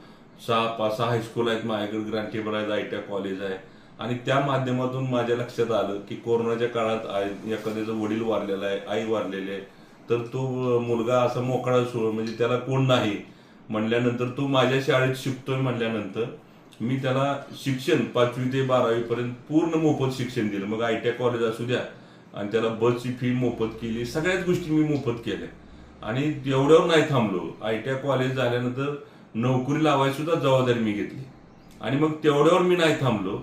6 हायस्कूल आहेत, माझ्याकडे ग्रांटेबर आहेत, ITI कॉलेज आहे. आणि त्या माध्यमातून माझ्या लक्षात आलं की कोरोनाच्या काळात एखाद्याचं वडील वारलेला आहे, आई वारलेली आहे, तर तो मुलगा असा मोकळा म्हणजे त्याला कोण नाही म्हणल्यानंतर तो माझ्या शाळेत शिकतोय म्हणल्यानंतर मी त्याला शिक्षण 5वी ते 12वी पर्यंत पूर्ण मोफत शिक्षण दिलं. मग ITI कॉलेज असू द्या आणि त्याला बसची फी मोफत केली, सगळ्याच गोष्टी मी मोफत केल्या. आणि एवढ्यावर नाही थांबलो, ITI कॉलेज झाल्यानंतर नोकरी लावायची सुद्धा जबाबदारी मी घेतली. आणि मग तेवढ्यावर मी नाही थांबलो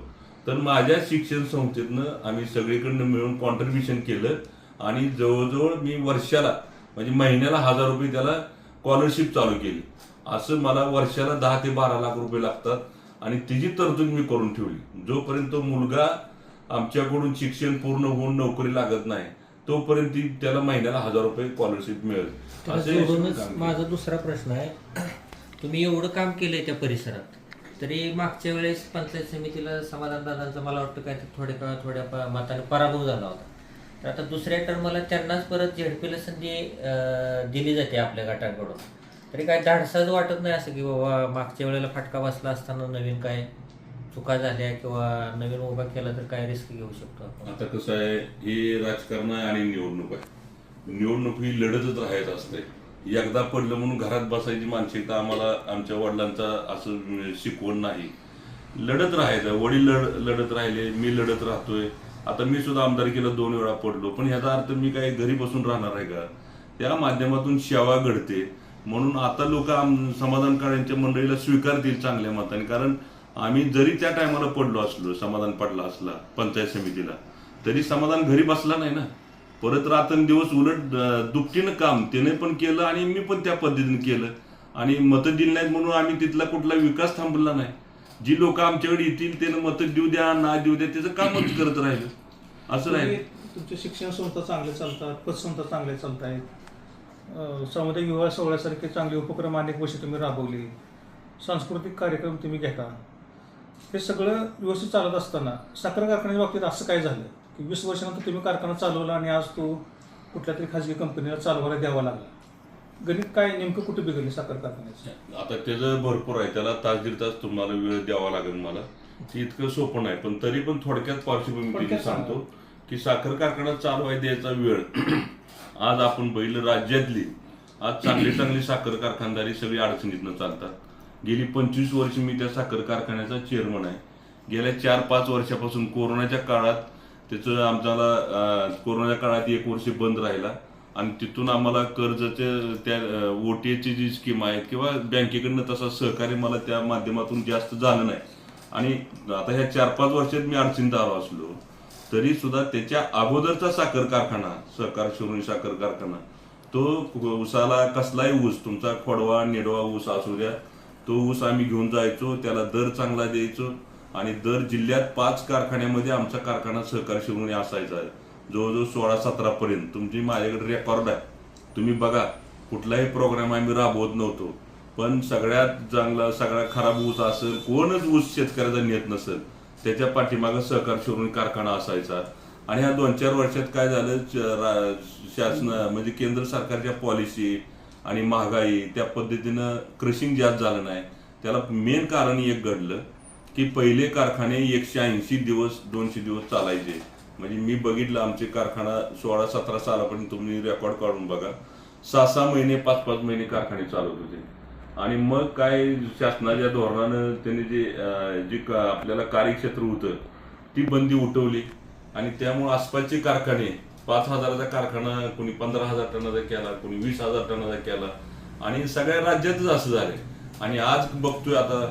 तर माझ्या शिक्षण संस्थेतनं आम्ही सगळीकडनं मिळून कॉन्ट्रीब्युशन केलं आणि जवळजवळ मी वर्षाला म्हणजे महिन्याला 1000 रुपये त्याला स्कॉलरशिप चालू केली. असं मला वर्षाला 10 ते 12 लाख रुपये लागतात आणि तिची तरतूद मी करून ठेवली. जोपर्यंत तो मुलगा आमच्याकडून शिक्षण पूर्ण होऊन नोकरी लागत नाही तोपर्यंत त्याला महिन्याला 1000 रुपये स्कॉलरशिप मिळेल. माझा दुसरा प्रश्न आहे, तुम्ही एवढं काम केलंय त्या परिसरात तरी मागच्या वेळेस पंचायत समितीला समाधान दादांचा मला वाटतं काय थोड्या मताने पराभव झाला होता. तर आता दुसऱ्या टर्मला त्यांनाच परत झेडपीला संधी दिली जाते आपल्या गटाकडून, तरी काय धाडसाच वाटत नाही असं की बाबा मागच्या वेळेला फटका बसला असताना नवीन काय चुका झाल्या किंवा नवीन उभा केला तर काय रिस्क घेऊ शकतो आपण? आता कसं आहे, हे राजकारण आहे आणि निवडणूक आहे. निवडणूक ही लढतच राहायचं असते. एकदा पडलं म्हणून घरात बसायची मानसिकता आम्हाला आमच्या वडिलांचा असं शिकवण नाही. लढत राहायचं, वडील लढत राहिले, मी लढत राहतोय. आता मी सुद्धा आमदारकीला 2 वेळा पडलो, पण ह्याचा अर्थ मी काय घरी बसून राहणार आहे का? त्या माध्यमातून सेवा घडते. म्हणून आता लोक समाधान काळेंच्या मंडळीला स्वीकारतील चांगल्या मताने, कारण आम्ही जरी त्या टायमाला पडलो असलो, समाधान पडला असला पंचायत समितीला, तरी समाधान घरी बसला नाही ना. परत रात्रंदिवस उलट दुपटीनं काम त्याने पण केलं आणि मी पण त्या पद्धतीने केलं. आणि मतं दिली नाहीत म्हणून आम्ही तिथला कुठला विकास थांबला नाही. जी लोक आमच्याकडे येतील त्यानं मतं देऊ द्या ना देऊ द्या, त्याचं कामच करत राहिलं, असं राहिलं. तुमचे शिक्षण संस्था चांगले चालतात, पतसंस्था चांगले चालत आहेत, सामुदायिक विवाह सोहळ्यासारखे चांगले उपक्रम अनेक वर्षी तुम्ही राबवले, सांस्कृतिक कार्यक्रम तुम्ही घेता. हे सगळं व्यवस्थित चालत असताना साखर कारखान्याच्या बाबतीत असं काय झालं की 20 वर्षानंतर तुम्ही कारखाना चालवला आणि आज तो कुठल्या तरी खाजगी कंपनीला चालवायला द्यावा लागला? गणित काय नेमकं कुठे बिघडले साखर कारखान्याचं? आता त्याचं भरपूर आहे, त्याला तास दीड तास तुम्हाला वेळ द्यावा लागेल मला. ते इतकं सोपं नाही, पण तरी पण थोडक्यात पार्श्वभूमी सांगतो की साखर कारखाना चालवाय द्यायचा वेळ आज आपण बघितलं राज्यातली आज चांगली साखर कारखानदारी सगळी अडचणीतनं चालतात. गेली 25 वर्ष मी त्या साखर कारखान्याचा चेअरमन आहे. गेल्या 4-5 वर्षापासून कोरोनाच्या काळात त्याचं आम्हाला कोरोनाच्या काळात 1 वर्ष बंद राहिला आणि तिथून आम्हाला कर्जाचे त्या OTAची जी स्कीम आहे किंवा बँकेकडनं तसा सहकार्य मला त्या माध्यमातून जास्त झालं नाही. आणि आता ह्या 4-5 वर्षात मी अडचणीत आलो असलो तरी सुद्धा त्याच्या अगोदरचा साखर कारखाना सहकार शिरोली साखर कारखाना तो ऊसाला कसलाही ऊस तुमचा खोडवा निडवा ऊस असू द्या तो ऊस आम्ही घेऊन जायचो, त्याला दर चांगला द्यायचो आणि दर जिल्ह्यात 5 कारखान्यामध्ये आमचा कारखाना सहकार शिरोली असायचा. जवळजवळ 16-17 पर्यंत तुमची माझ्याकडे रेकॉर्ड आहे, तुम्ही बघा. कुठलाही प्रोग्राम आम्ही राबवत नव्हतो, पण सगळ्यात चांगला सगळा खराब ऊस असेल, कोणच ऊस शेतकऱ्याचा नेत नसेल, त्याच्या पाठीमागं सहकार शिरोली कारखाना असायचा. आणि ह्या 2-4 वर्षात काय झालं, शासन म्हणजे केंद्र सरकारच्या पॉलिसी आणि महागाई त्या पद्धतीनं क्रशिंग जास्त झालं नाही. त्याला मेन कारण एक घडलं की पहिले कारखाने 180 दिवस 200 दिवस चालायचे. म्हणजे मी बघितलं आमचे कारखाना 16-17 सालापर्यंत तुम्ही रेकॉर्ड काढून बघा, 6-6 महिने 5-5 महिने कारखाने चालवत होते. आणि मग काय शासनाच्या धोरणानं त्यांनी जे आपल्याला कार्यक्षेत्र होतं ती बंदी उठवली आणि त्यामुळे आसपासचे कारखाने 5,000चा कारखाना कोणी 15,000 टनाचा केला, कोणी 20,000 टनाचा केला आणि सगळ्या राज्यातच असं झालंय. आणि आज बघतोय आता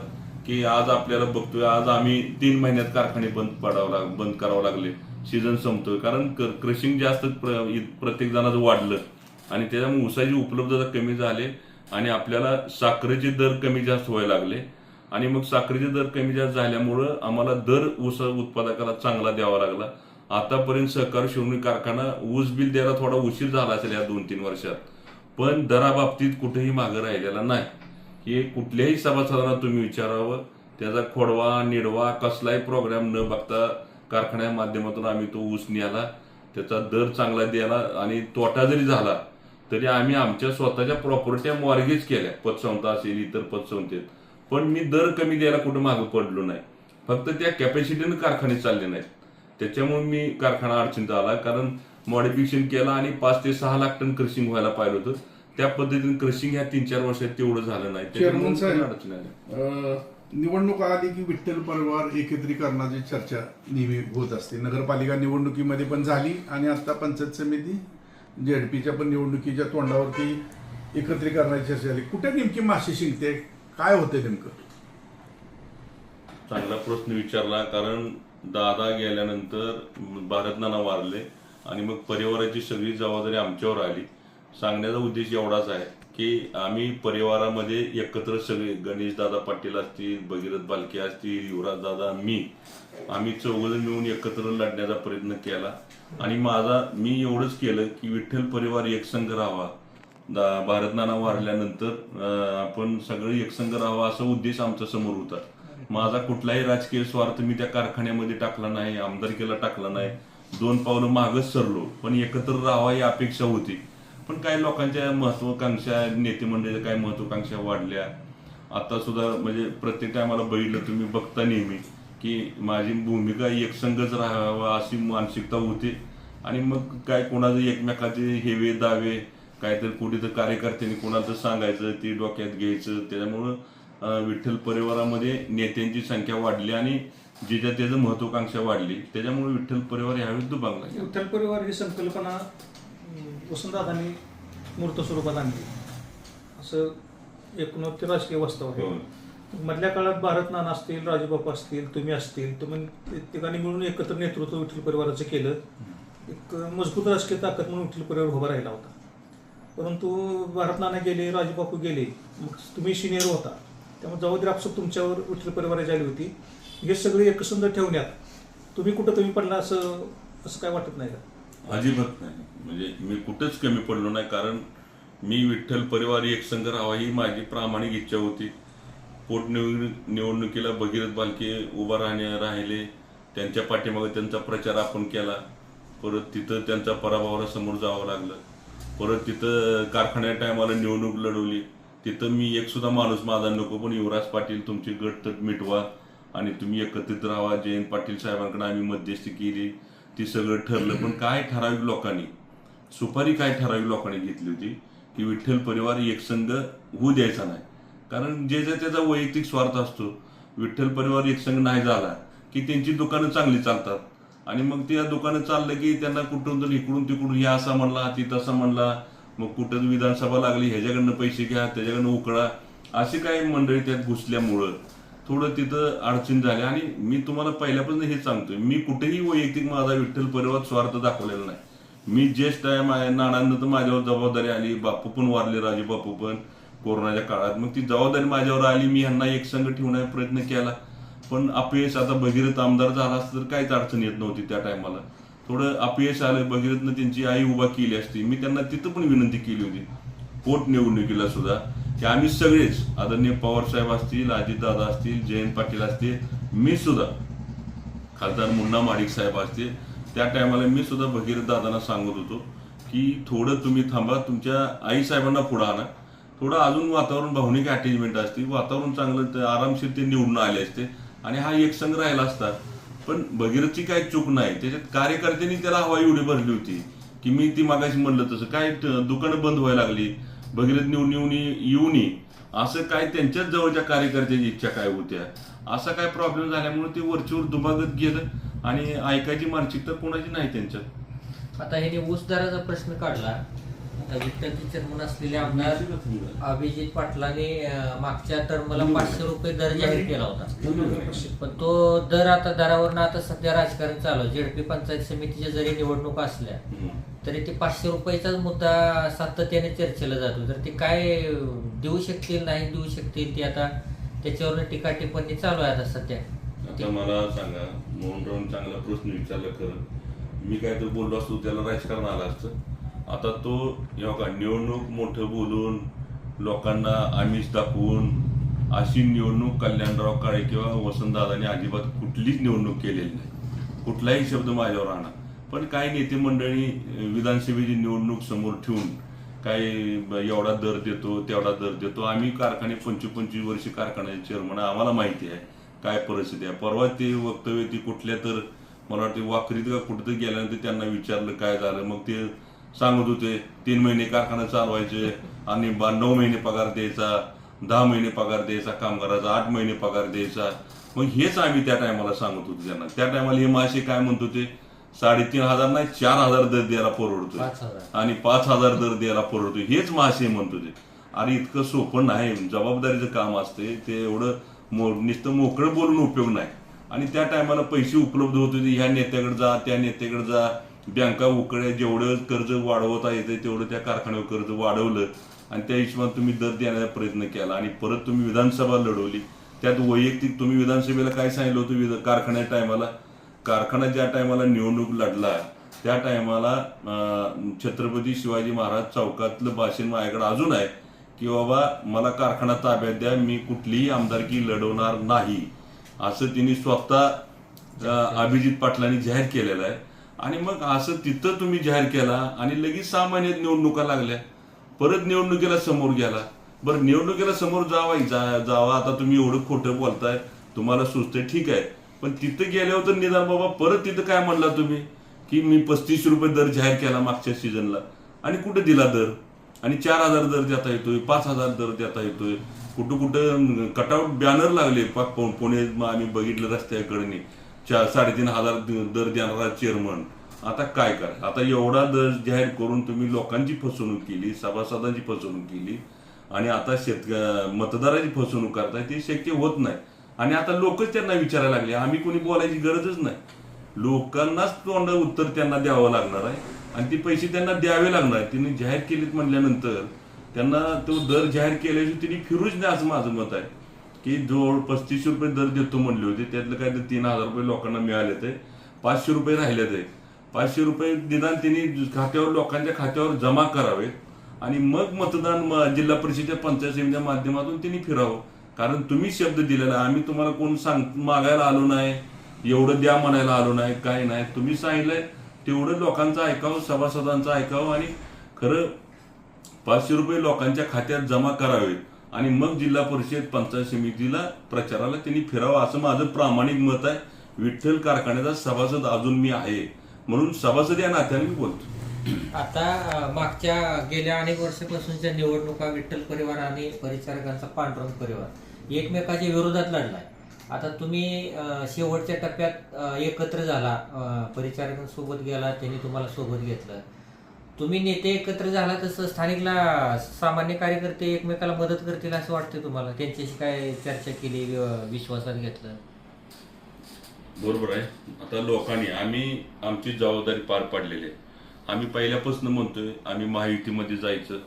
की आज आम्ही 3 महिन्यात कारखाने बंद करावं लागले. सीझन संपतोय कारण क्रशिंग जास्त प्रत्येक जणांचं वाढलं आणि त्याच्यामुळे ऊसाची उपलब्धता कमी झाली आणि आपल्याला साखरेचे दर कमी जास्त व्हायला लागले. आणि मग साखरेचे दर कमी जास्त झाल्यामुळं आम्हाला दर ऊस उत्पादकाला चांगला द्यावा लागला. आतापर्यंत सहकार शिरोली कारखाना ऊस बिल द्यायला थोडा उशीर झाला असेल या 2-3 वर्षात, पण दराबाबतीत कुठेही मागे राहिलेला नाही. हे कुठल्याही सभासदांना तुम्ही विचारावं, त्याचा खोडवा निडवा कसलाही प्रोग्राम न बघता कारखान्या माध्यमातून आम्ही तो ऊस न्याला, त्याचा दर चांगला द्यायला आणि तोटा जरी झाला तरी आम्ही आमच्या स्वतःच्या प्रॉपर्ट्या मॉर्गेज केल्या, पतसंस्था असेल इतर पतसंस्थेत, पण मी दर कमी द्यायला कुठं मागं पडलो नाही. फक्त त्या कॅपॅसिटीनं कारखाने चालले नाहीत, त्याच्यामुळे मी कारखाना अडचणीत आला. कारण मॉडिफिकेशन केला आणि 5 ते 6 लाख टन क्रशिंग व्हायला पाहिजे होतं, त्या पद्धतीने क्रशिंग ह्या 3-4 वर्षात तेवढं झालं नाही, त्याच्यामुळे अडचण आली. निवडणूक आली की विठ्ठल परिवार एकत्रीकरणाची चर्चा नेहमी होत असते. नगरपालिका निवडणुकीमध्ये पण झाली आणि आता पंचायत समिती ZPच्या पण निवडणुकीच्या तोंडावरती एकत्रीकरणाची चर्चा झाली. कुठे नेमकी माशी शिंकते, काय होते नेमकं? चांगला प्रश्न विचारला. कारण दादा गेल्यानंतर भारतनाना वारले आणि मग परिवाराची सगळी जबाबदारी आमच्यावर आली. सांगण्याचा उद्देश एवढाच आहे की आम्ही परिवारामध्ये एकत्र सगळे, गणेश दादा पाटील असतील, भगीरथ बालके असतील, युवराज दादा, आम्ही 4 जण मिळून एकत्र लढण्याचा प्रयत्न केला. आणि मी एवढंच केलं की विठ्ठल परिवार एकसंघ राहावा. भारतनाना वारल्यानंतर आपण सगळे एकसंघ राहावा असा उद्देश आमच्या समोर होता. माझा कुठलाही राजकीय स्वार्थ मी त्या कारखान्यामध्ये टाकला नाही, आमदारकीला टाकला नाही. 2 पावलं मागच सरलो, पण एकत्र राहावा ही अपेक्षा होती. पण काही लोकांच्या महत्वाकांक्षा, नेते मंडळीच्या काही महत्वाकांक्षा वाढल्या. आता सुद्धा म्हणजे प्रत्येक टायमाला बघितलं तुम्ही बघता नेहमी की माझी भूमिका एकसंघच राहावा अशी मानसिकता होती. आणि मग काय कोणाचे एकमेकाचे हेवे दावे काहीतरी कुठे तर कार्यकर्त्यांनी कोणाचं सांगायचं ते डोक्यात घ्यायचं, त्याच्यामुळं विठ्ठल परिवारामध्ये नेत्यांची संख्या वाढली आणि ज्याच्या त्याचं महत्वाकांक्षा वाढली, त्याच्यामुळे विठ्ठल परिवार ह्यावेळी दुभांगला. विठ्ठल परिवार ही संकल्पना वसंतदादांनी मूर्त स्वरूपात आणली असं एकूण ते राजकीय वास्तव आहे. मधल्या काळात भारत नाना असतील, राजूबापू असतील, तुम्ही असतील, तुम्ही तिघांनी मिळून एकत्र नेतृत्व विठ्ठल परिवाराचं केलं. एक मजबूत राजकीय ताकद म्हणून विठ्ठल परिवार उभा राहिला होता. परंतु भारत नाना गेले, राजूबापू गेले, मग तुम्ही सिनियर होता, त्यामुळे जबाबदारी आपसूक तुमच्यावर विठ्ठल परिवाराची आली होती. हे सगळे एकसंध ठेवण्यात तुम्ही कुठं कमी पडला असं काय वाटत नाही का? अजिबात नाही. म्हणजे मी कुठंच कमी पडलो नाही, कारण मी विठ्ठल परिवार एकसंघ राहावा ही माझी प्रामाणिक इच्छा होती. पोटनिवडणुकीला भगीरथ बालके उभा राहिले, त्यांच्या पाठीमागे त्यांचा प्रचार आपण केला. परत तिथं त्यांच्या पराभवाला समोर जावं लागलं. परत तिथं कारखान्या टायमाला निवडणूक लढवली, तिथं मी एक सुद्धा माणूस माझा नको, पण युवराज पाटील तुमची गट तट मिटवा आणि तुम्ही एकत्रित राहा. जयंत पाटील साहेबांकडे आम्ही मध्यस्थी केली, ती सगळं ठरलं. पण काय ठराविक लोकांनी सुपारी घेतली होती की विठ्ठल परिवार एकसंघ होऊ द्यायचा नाही. कारण ज्याचा त्याचा वैयक्तिक स्वार्थ असतो. विठ्ठल परिवार एकसंघ नाही झाला की त्यांची दुकानं चांगली चालतात आणि मग त्या दुकानं चाललं की त्यांना कुठून तर इकडून तिकडून हे असा म्हणला ती तसा म्हणला, मग कुठं विधानसभा लागली ह्याच्याकडनं पैसे घ्या त्याच्याकडनं उकळा, अशी काही मंडळी त्यात घुसल्यामुळं थोडं तिथं अडचण झाली. आणि मी तुम्हाला पहिल्यापासून हे सांगतोय, मी कुठेही वैयक्तिक माझा विठ्ठल परिवार स्वार्थ दाखवलेला नाही. मी ज्येष्ठ आहे, नानांना तर माझ्यावर जबाबदारी आली, बापू पण वारले, राजू बापू पण कोरोनाच्या काळात, मग ती जबाबदारी माझ्यावर आली. मी ह्यांना एकसंघ ठेवण्याचा प्रयत्न केला, पण अपयश. आता भगीरथ आमदार झाला असतं तर काहीच अडचण येत नव्हती. त्या टायमाला थोडं अपयश आलं. भगीरथनं त्यांची आई उभा केली असती, मी त्यांना तिथं पण विनंती केली होती पोटनिवडणुकीला सुद्धा, की आम्ही सगळेच, आदरणीय पवार साहेब असतील, अजितदादा असतील, जयंत पाटील असतील, मी सुद्धा, खासदार मुन्ना माडिक साहेब असतील, त्या टायमाला मी सुद्धा भगीरथ दादांना सांगत होतो की थोडं तुम्ही थांबा, तुमच्या आई साहेबांना पुढं आणा, थोडं अजून वातावरण भावनिक अटॅचमेंट असते, वातावरण चांगलं आरामशीर ते निवडून आले असते आणि हा एकसंघ राहिला असता. पण भगीरथची काही चूक नाही, त्याच्यात कार्यकर्त्यांनी त्याला हवा एवढी भरली होती की मी ती मागाशी म्हणलं तसं काय दुकानं बंद व्हायला लागली, भगीरथ येऊन असं काय त्यांच्याच जवळच्या कार्यकर्त्याची इच्छा काय होत्या, असा काय प्रॉब्लेम झाल्यामुळे ते वरचीवर दुभागत गेलं आणि ऐकायची मानसिकता कोणाची नाही त्यांच्यात. आता ह्याने ऊस दराचा प्रश्न काढला. आता विठ्ठलचे चेअरमन असलेले आमदार अभिजित पाटलांनी मागच्या टर्मला 500 रुपये दर जाहीर केला होता, पण तो दर आता दरावरनं आता सध्या राजकारण चालू आहे. जेडपी पंचायत समितीच्या जरी निवडणुका असल्या तरी ते 500 रुपयाचाच मुद्दा सातत्याने चर्चेला जातो. तर ते काय देऊ शकतील नाही देऊ शकतील ते आता त्याच्यावर टीका टिप्पणी चालू आहे आता सध्या. आता मला सांगा, मोहनराव चांगला प्रश्न विचारला. खरं मी काय तर बोललो असतो त्याला राजकारण आलं असतं. आता तो निवडणूक मोठं बोलून लोकांना आमिष दाखवून अशी निवडणूक कल्याणराव काळे किंवा वसंतदादांनी अजिबात कुठलीच निवडणूक केलेली नाही. कुठलाही शब्द माझ्यावर आणा. पण काही नेते मंडळी विधानसभेची निवडणूक समोर ठेवून काय एवढा दर देतो तेवढा दर देतो. आम्ही कारखाने 25-25 वर्षी कारखान्याचे चेअरमन, आम्हाला माहिती आहे काय परिस्थिती आहे. परवा ते वक्तव्य ती कुठल्या तर मला वाटते वाकरीत का कुठं गेल्यानंतर त्यांना विचारलं काय झालं, मग ते सांगत होते 3 महिने कारखाना चालवायचे आणि 9 महिने पगार द्यायचा, 10 महिने पगार द्यायचा कामगाराचा, 8 महिने पगार द्यायचा. मग हेच आम्ही त्या टायमाला सांगत होतो त्यांना. त्या टायमाला हे मासे काय म्हणत होते, 3,500 नाही 4,000 दर द्यायला परवडतोय आणि 5,000 दर द्यायला परवडतोय, हेच मासे म्हणत होते. अरे इतकं सोपं नाही, जबाबदारीचं काम असते ते. एवढं नुसतं मोकळं बोलून उपयोग नाही. आणि त्या टायमाला पैसे उपलब्ध होत होते, ह्या नेत्याकडे जा त्या नेत्याकडे जा, बँका उकळ्या, जेवढं कर्ज वाढवता येते तेवढं त्या कारखान्यावर कर्ज वाढवलं आणि त्या हिशोबाने तुम्ही दर देण्याचा प्रयत्न केला. आणि परत तुम्ही विधानसभा लढवली, त्यात वैयक्तिक तुम्ही विधानसभेला काय सांगितलं होतं, कारखाना ज्या टायमाला निवडणूक लढला त्या टायमाला छत्रपती शिवाजी महाराज चौकातलं भाषण माझ्याकडे अजून आहे की बाबा मला कारखाना ताब्यात द्या, मी कुठलीही आमदारकी लढवणार नाही, असं तिने स्वतः अभिजित पाटलांनी जाहीर केलेलं आहे. आणि मग असं तिथं तुम्ही जाहीर केला आणि लगेच 6 महिन्यात निवडणुका लागल्या, परत निवडणुकीला समोर गेला. बरं निवडणुकीला समोर जावा आता तुम्ही एवढं खोटं बोलताय, तुम्हाला सुचतंय ठीक आहे, पण तिथं गेल्यावर तर निदान बाबा परत तिथं काय म्हणला तुम्ही की मी 35 रुपये दर जाहीर केला मागच्या सीझनला आणि कुठे दिला दर. आणि 4,000 दर देता येतोय, 5,000 दर देता येतोय. कुठं कुठं कटआउट बॅनर लागले पुणे आम्ही बघितलं रस्त्याकडे 3,500 दर देणारा चेअरमन. आता काय करा, आता एवढा दर जाहीर करून तुम्ही लोकांची फसवणूक केली, सभासदांची फसवणूक केली आणि आता मतदाराची फसवणूक करताय, ते शक्य होत नाही. आणि आता लोकच त्यांना विचारायला लागले, आम्ही कोणी बोलायची गरजच नाही, लोकांनाच तोंड उत्तर त्यांना द्यावं लागणार आहे आणि ते पैसे त्यांना द्यावे लागणार आहे. त्यांनी जाहीर केलेत म्हटल्यानंतर त्यांना तो दर जाहीर केल्याशिवाय त्यांनी फिरूच नाही असं माझं मत आहे. की जवळ 35 रुपये दर देतो म्हणले होते, त्यातलं काय तर 3,000 रुपये लोकांना मिळाले ते, 500 रुपये राहिले ते. 500 रुपये निदान त्यांनी खात्यावर लोकांच्या खात्यावर जमा करावे आणि मग मतदान जिल्हा परिषदेच्या पंचायत समितीच्या माध्यमातून त्यांनी फिरावं. कारण तुम्ही शब्द दिलेला, आम्ही तुम्हाला कोण मागायला आलो नाही, एवढं द्या म्हणायला आलो नाही, काय नाही. तुम्ही सांगितलंय तेवढं लोकांचं ऐकावं, सभासदांचं ऐकावं आणि खरं 500 रुपये लोकांच्या खात्यात जमा करावेत आणि मग जिल्हा परिषद पंचायत समितीला प्रचाराला त्यांनी फिरावं असं माझं प्रामाणिक मत आहे. विठ्ठल कारखान्याचा सभासद अजून मी आहे म्हणून सभासद या नात्याने मी बोलतो. आता मागच्या गेल्या अनेक वर्षापासूनच्या निवडणुका विठ्ठल परिवार आणि परिचारकांचा पांडुरंग परिवार एकमेकाच्या विरोधात लढलाय. आता तुम्ही शेवटच्या टप्प्यात एकत्र झाला, परिचारकांसोबत गेला, त्यांनी तुम्हाला सोबत घेतलं. तुम्ही नेते एकत्र झाला तसं स्थानिकला सामान्य कार्यकर्ते एकमेकाला मदत करतील असं वाटतं तुम्हाला? त्यांच्याशी काय चर्चा केली, विश्वासात घेतलं? बरोबर आहे. आता लोकांनी आम्ही आमची जबाबदारी पार पाडलेली आहे. आम्ही पहिल्यापासून म्हणतोय आम्ही महायुतीमध्ये जायचं,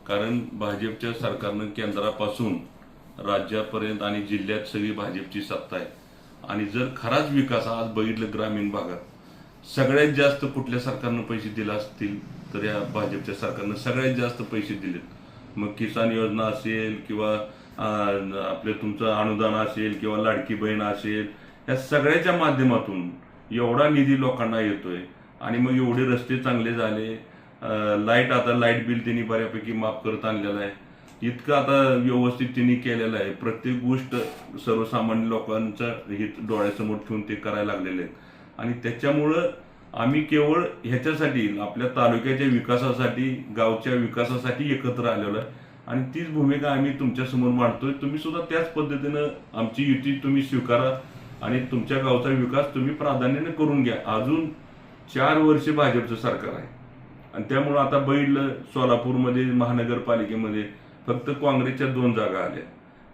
कारण भाजपच्या सरकारनं केंद्रापासून राज्यापर्यंत आणि जिल्ह्यात सगळी भाजपची सत्ता आहे. आणि जर खराच विकास आज बघितलं ग्रामीण भागात सगळ्यात जास्त कुठल्या सरकारनं पैसे दिले असतील तर या भाजपच्या सरकारनं सगळ्यात जास्त पैसे दिलेत. मग किसान योजना असेल किंवा आपले तुमचं अनुदान असेल किंवा लाडकी बहीण असेल, या सगळ्याच्या माध्यमातून एवढा निधी लोकांना येतोय आणि मग एवढे रस्ते चांगले झाले. आता लाईट बिल त्यांनी बऱ्यापैकी माफ करत आणलेलं आहे. इतकं आता व्यवस्थित त्यांनी केलेलं आहे. प्रत्येक गोष्ट सर्वसामान्य लोकांचं हित डोळ्यासमोर ठेवून ते करायला लागलेले आहेत आणि त्याच्यामुळं आम्ही केवळ ह्याच्यासाठी आपल्या तालुक्याच्या विकासासाठी, गावच्या विकासासाठी एकत्र आलेलो आहे आणि तीच भूमिका आम्ही तुमच्यासमोर मांडतोय. तुम्ही सुद्धा त्याच पद्धतीनं आमची युती तुम्ही स्वीकारा आणि तुमच्या गावचा विकास तुम्ही प्राधान्याने करून घ्या. अजून 4 वर्ष भाजपचं सरकार आहे आणि त्यामुळं आता बघितलं सोलापूरमध्ये महानगरपालिकेमध्ये फक्त काँग्रेसच्या 2 जागा आल्या.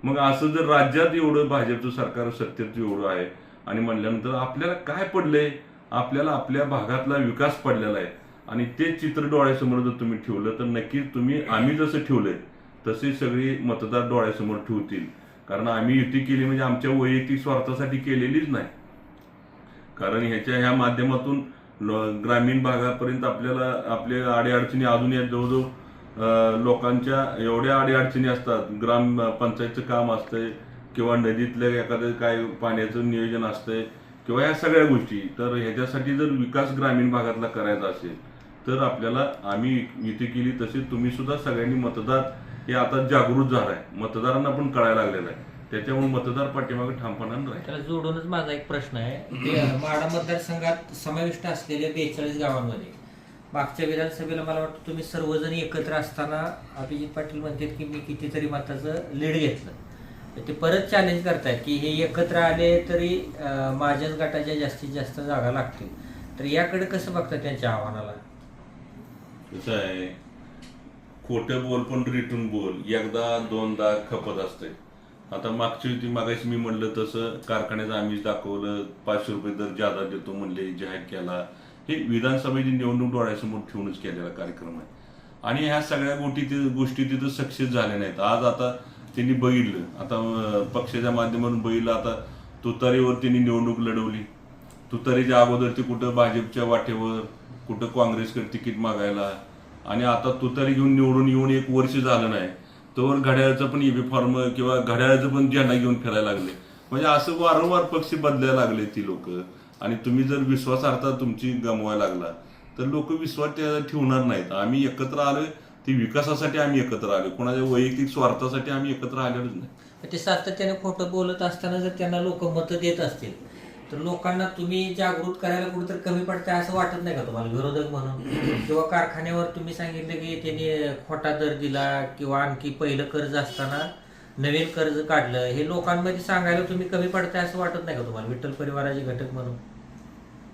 मग असं जर राज्यात एवढं भाजपचं सरकार सत्तेत एवढं आहे आणि म्हणल्यानंतर आपल्याला काय पडलंय, आपल्याला आपल्या भागातला विकास पडलेला आहे आणि ते चित्र डोळ्यासमोर जर तुम्ही ठेवलं तर नक्कीच आम्ही जसं ठेवलंय तसे सगळे मतदार डोळ्यासमोर ठेवतील. कारण आम्ही युती केली म्हणजे आमच्या वैयक्तिक स्वार्थासाठी केलेलीच नाही. कारण ह्या माध्यमातून ग्रामीण भागापर्यंत आपल्याला आपल्या अडीअडचणी अजून या जवळजवळ लोकांच्या एवढ्या अडीअडचणी असतात. ग्राम पंचायतचं काम असतंय किंवा नदीतल्या एखादं काय पाण्याचं नियोजन असतंय किंवा ह्या सगळ्या गोष्टी. तर ह्याच्यासाठी जर विकास ग्रामीण भागातला करायचा असेल तर आपल्याला आम्ही युती केली तसे तुम्ही सुद्धा सगळ्यांनी मतदार हे आता जागृत झालाय, मतदारांना पण कळायला लागलेलं आहे. त्याच्यामुळे मतदार पाठीमागे ठामपणाने राहील. त्याला जोडूनच माझा एक प्रश्न आहे. माढा मतदारसंघात समाविष्ट असलेल्या 42 गावांमध्ये मागच्या विधानसभेला मला वाटतं तुम्ही सर्वजण एकत्र असताना अभिजित पाटील म्हणतात की मी कितीतरी मताचं लीड घेतलं. ते परत चॅलेंज करतायत की हे एकत्र आले तरी माझ्याच गटाच्या जास्तीत जास्त जागा लागतील. तर याकडे कसं बघतात त्यांच्या आव्हानाला? कसं आहे, खोटं बोल पण रिटून बोल, एकदा दोनदा खपत असते. आता मागची होती मागाशी मी म्हणलं तसं कारखान्याचं आम्हीच दाखवलं, 500 रुपये दर जादा देतो म्हणले, जाहीर केला. हे विधानसभेची निवडणूक डोळ्यासमोर ठेवूनच केलेला कार्यक्रम आहे आणि ह्या सगळ्या गोष्टी तिथं सक्सेस झाल्या नाहीत. आज आता त्यांनी बघितलं, आता पक्षाच्या माध्यमातून बघितलं, आता तुतारीवर त्यांनी निवडणूक लढवली. तुतारीच्या अगोदर ते कुठं भाजपच्या वाटेवर, कुठं काँग्रेसकडे तिकीट मागायला आणि आता तुतारी घेऊन निवडून येऊन 1 वर्ष झालं नाही तोवर घड्याळाचं पण ईव्ही फॉर्म किंवा घड्याळाचं पण झेंडा घेऊन फिरायला लागले. म्हणजे असं वारंवार पक्ष बदलायला लागले ती लोक. आणि तुम्ही जर विश्वासार्हता तुमची गमवायला लागला तर लोक विश्वास ठेवणार नाहीत. आम्ही एकत्र आलोय ती विकासासाठी आम्ही एकत्र आलो, कोणाच्या वैयक्तिक स्वार्थासाठी आम्ही एकत्र आलेलोच नाही. ते सातत्याने खोटं बोलत असताना जर त्यांना लोक मतं देत असतील तर लोकांना तुम्ही जागृत करायला कुठेतरी कमी पडताय असं वाटत नाही का तुम्हाला, विरोधक म्हणून? किंवा कारखान्यावर तुम्ही सांगितलं की त्यांनी खोटा दर दिला किंवा आणखी पहिलं कर्ज असताना नवीन कर्ज काढलं, हे लोकांमध्ये सांगायला तुम्ही कमी पडताय असं वाटत नाही का तुम्हाला, विठ्ठल परिवाराचे घटक म्हणून?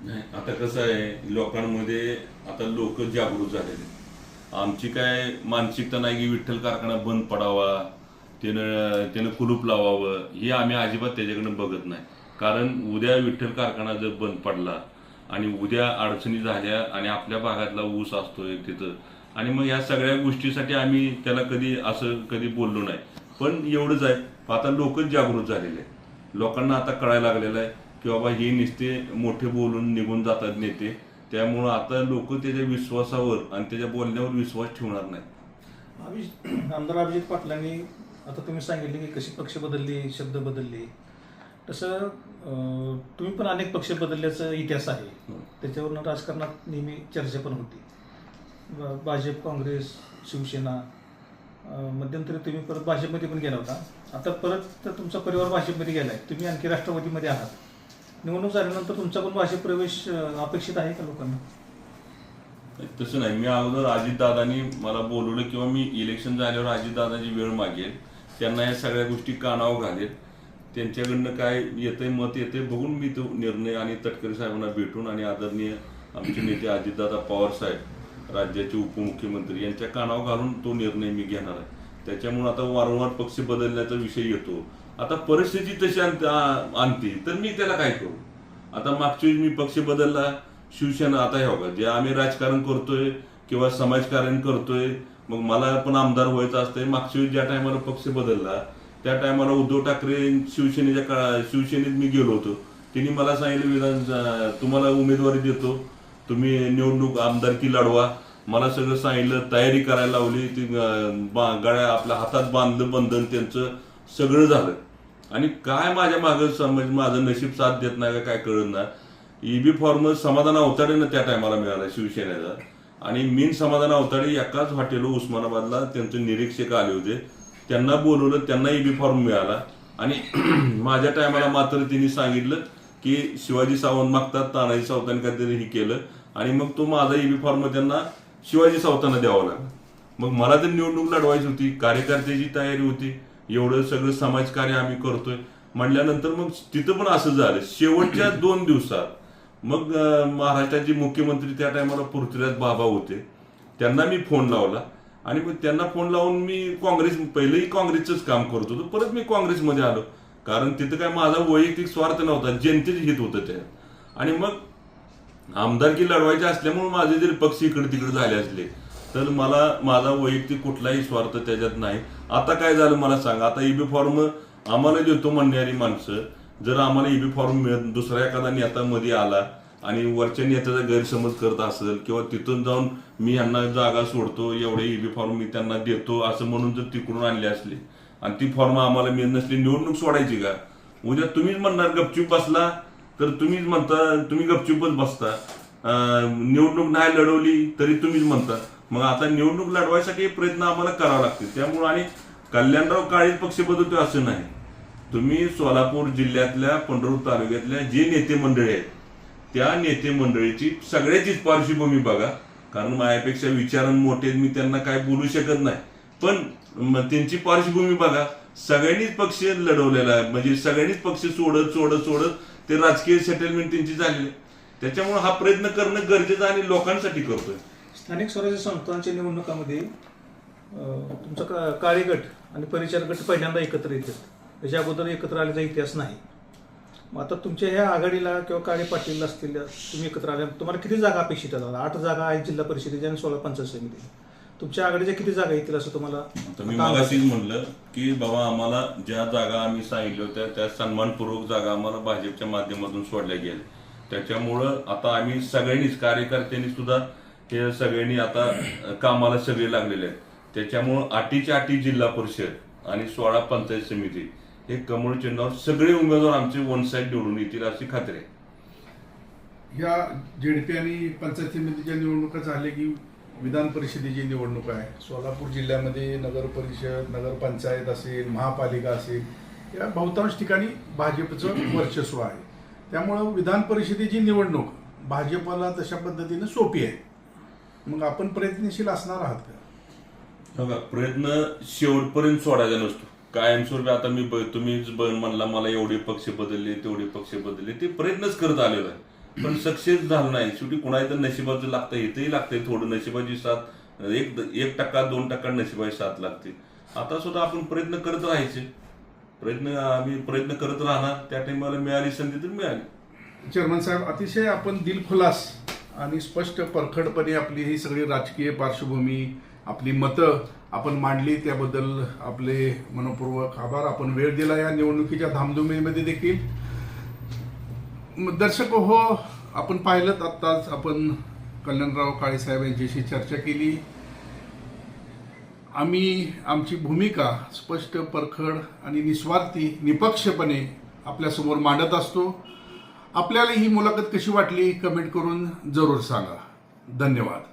नाही, आता कसं आहे, लोकांमध्ये आता लोक जागृत झालेले. आमची काय मानसिकता नाही की विठ्ठल कारखाना बंद पडावा, त्यानं कुलूप लावावं, हे आम्ही अजिबात त्याच्याकडे बघत नाही. कारण उद्या विठ्ठल कारखाना जर बंद पडला आणि उद्या अडचणी झाल्या आणि आपल्या भागातला ऊस असतोय तिथं, आणि मग या सगळ्या गोष्टीसाठी आम्ही त्याला कधी बोललो नाही. पण एवढंच आहे, आता लोकच जागृत झालेले आहे. लोकांना आता कळायला लागलेलं आहे की बाबा हे नुसते मोठे बोलून निघून जातात नेते, त्यामुळं आता लोक त्याच्या विश्वासावर आणि त्याच्या बोलण्यावर विश्वास ठेवणार नाही. आमदार अभिजित पाटलांनी आता तुम्ही सांगितले की कशी पक्ष बदलली, शब्द बदलले, तसं तुम्ही पण अनेक पक्ष बदलल्याचा इतिहास आहे. त्याच्यावरून राजकारणात नेहमी चर्चा पण होती. भाजप, काँग्रेस, शिवसेना, मध्यंतरी तुम्ही परत भाजपमध्ये पण गेला होता. आता परत तुमचा परिवार भाजपमध्ये गेलाय, तुम्ही आणखी राष्ट्रवादीमध्ये आहात. निवडणूक झाल्यानंतर तुमचा पण भाजप प्रवेश अपेक्षित आहे का लोकांना? तसं नाही, मी अगोदर अजितदादांनी मला बोलवलं किंवा मी इलेक्शन झाल्यावर अजितदादांची वेळ मागेल, त्यांना या सगळ्या गोष्टी कानावर घालेल, त्यांच्याकडनं काय येतंय मत येते बघून मी तो निर्णय आणि तटकरे साहेबांना भेटून आणि आदरणीय आमचे नेते अजितदादा पवार साहेब, राज्याचे उपमुख्यमंत्री, यांच्या कानावर घालून तो निर्णय मी घेणार आहे. त्याच्यामुळे आता वारंवार पक्ष बदलण्याचा विषय येतो. आता परिस्थिती तशी आणते तर मी त्याला काय करू? आता मागच्या वेळी मी पक्ष बदलला, शिवसेना, आता हे बघा जे आम्ही राजकारण करतोय किंवा समाजकारण करतोय, मग मला पण आमदार व्हायचं असतंय. मागच्या वेळी ज्या टायमाला पक्ष बदलला त्या टायमाला उद्धव ठाकरे शिवसेनेत मी गेलो होतो. त्यांनी मला सांगितलं तुम्हाला उमेदवारी देतो, तुम्ही निवडणूक आमदारकी लढवा. मला सगळं सांगितलं, तयारी करायला लावली, ती गळ्या आपल्या हातात बांधलं बंधन, त्यांचं सगळं झालं. आणि काय माझ्या मागं माझं नशीब साथ देत नाही का काय कळत ना. ईबी फॉर्म समाधान अवताडेनं त्या टायमाला मिळाला शिवसेनेचा, आणि मीन समाधान अवताडे एकाच हॉटेल उस्मानाबादला त्यांचे निरीक्षक आले होते, त्यांना बोलवलं, त्यांना ईबी फॉर्म मिळाला. आणि माझ्या टायमाला मात्र त्यांनी सांगितलं की शिवाजी सावंत मागतात, तानाजी सावंतांनी काहीतरी हे केलं, आणि मग तो माझा ईबी फॉर्म त्यांना शिवाजी सावंतांना द्यावा लागला. मग मला तर निवडणूक लढवायची होती, कार्यकर्त्याची तयारी होती, एवढं सगळं समाजकार्य आम्ही करतोय म्हटल्यानंतर मग तिथं पण असं झालं. शेवटच्या 2 दिवसात मग महाराष्ट्राचे मुख्यमंत्री त्या टायमाला पृथ्वीराज बाबा होते, त्यांना मी फोन लावला, आणि मग त्यांना फोन लावून मी पहिलेही काँग्रेसचंच काम करत होतो, परत मी काँग्रेसमध्ये आलो. कारण तिथं काय माझा वैयक्तिक स्वार्थ नव्हता, जनतेचं हित होतं त्यात. आणि मग आमदारकी लढवायची असल्यामुळे माझे जरी पक्ष इकडे तिकडे झाले असले तर मला माझा वैयक्तिक कुठलाही स्वार्थ त्याच्यात नाही. आता काय झालं मला सांगा, आता ईबी फॉर्म आम्हाला देतो म्हणणारी माणसं, जर आम्हाला ईबी फॉर्म मिळत दुसरा एखादा नेता मध्ये आला आणि वरच्या नेत्याचा गैरसमज करत असेल किंवा तिथून जाऊन मी यांना जागा सोडतो, एवढे ईबी फॉर्म मी त्यांना देतो असं म्हणून जर तिकडून आणले असले आणि ती फॉर्म आम्हाला मिळत नसली, निवडणूक सोडायची का? उद्या तुम्हीच म्हणणार गपचूप बसला तर तुम्हीच म्हणता तुम्ही गपचूपच बसता, निवडणूक नाही लढवली तरी तुम्हीच म्हणता. मग आता निवडणूक लढवायसाठी प्रयत्न आम्हाला करावा लागतील. त्यामुळे आणि कल्याणराव काळेच पक्ष बदलतोय असं नाही. तुम्ही सोलापूर जिल्ह्यातल्या पंढरपूर तालुक्यातल्या जे नेते मंडळी आहेत त्या नेते मंडळीची सगळ्याचीच पार्श्वभूमी बघा. कारण माझ्यापेक्षा विचारण मोठे, मी त्यांना काय बोलू शकत नाही, पण त्यांची पार्श्वभूमी बघा. सगळ्यांनीच पक्ष लढवलेला आहे, म्हणजे सगळ्यांनीच पक्ष सोडत ते राजकीय सेटलमेंट त्यांची झालेली. त्याच्यामुळे हा प्रयत्न करणं गरजेचं आणि लोकांसाठी करतोय. स्थानिक स्वराज्य संस्थांच्या निवडणुकामध्ये तुमचा काळे गट आणि परिचार गट पहिल्यांदा एकत्र येतात, त्याच्या अगोदर एकत्र आल्याचा इतिहास नाही. मग आता तुमच्या ह्या आघाडीला किंवा काळे पाटील असतील तुम्ही एकत्र आल्या, तुम्हाला किती जागा अपेक्षित आहेत? 8 जागा आहेत जिल्हा परिषदेच्या आणि 16 पंचायत समिती. तुमच्या आघाडीच्या किती जागा येतील असं तुम्हाला? मी मगाशीच म्हणलं की बाबा आम्हाला ज्या जागा आम्ही सांगितल्या होत्या त्या सन्मानपूर्वक जागा आम्हाला भाजपच्या माध्यमातून सोडल्या गेल्या. त्याच्यामुळं आता आम्ही सगळ्यांनीच, कार्यकर्त्यांनी सुद्धा हे सगळ्यांनी आता कामाला सगळे लागलेले आहेत. त्याच्यामुळं 8च्या 8 जिल्हा परिषद आणि 16 पंचायत समिती हे कमळ चिन्हावर सगळे उमेदवार आमचे वन साईड निवडून येतील अशी खात्री आहे. या जेडपी आणि पंचायत समितीच्या निवडणुका झाल्या की विधान परिषदेची निवडणूक आहे. सोलापूर जिल्ह्यामध्ये नगर परिषद, नगरपंचायत असेल, महापालिका असेल, या बहुतांश ठिकाणी भाजपचं वर्चस्व आहे. त्यामुळं विधान परिषदेची निवडणूक भाजपला तशा पद्धतीनं सोपी आहे. मग आपण प्रयत्नशील असणार आहात का? बघा, प्रयत्न शेवटपर्यंत सोडायचा नसतो. कायमस्वरूपी आता तुम्हीच म्हणला मला एवढे पक्ष बदलले तेवढे पक्ष बदलले, ते प्रयत्नच करत आलेलो आहे पण सक्सेस झालं नाही. शेवटी कुणाला तर नशिबाचं लागतं, इथंही लागतंय थोडं नशिबाची साथ, 1% 2% नशिबाची साथ लागते. आता सुद्धा आपण प्रयत्न करत राहायचे, आम्ही प्रयत्न करत राहणार. त्या टाइमाला मिळाली संधी तर मिळाली. चेअरमन साहेब, अतिशय आपण दिलखुलास आणि स्पष्ट परखडपणे आपली ही सगळी राजकीय पार्श्वभूमी, आपली मतं आपण मांडली, त्याबद्दल आपले मनपूर्वक आभार. आपण वेळ दिला या निवडणुकीच्या धामधुमीमध्ये देखील. दर्शक हो, आपण पाहिलं आत्ताच आपण कल्याणराव काळे साहेब यांच्याशी चर्चा केली. आम्ही आमची भूमिका स्पष्ट, परखड आणि निस्वार्थी, निपक्षपणे आपल्यासमोर मांडत असतो. आपल्याला ही मुलाखत कशी वाटली कमेंट करून जरूर सांगा. धन्यवाद.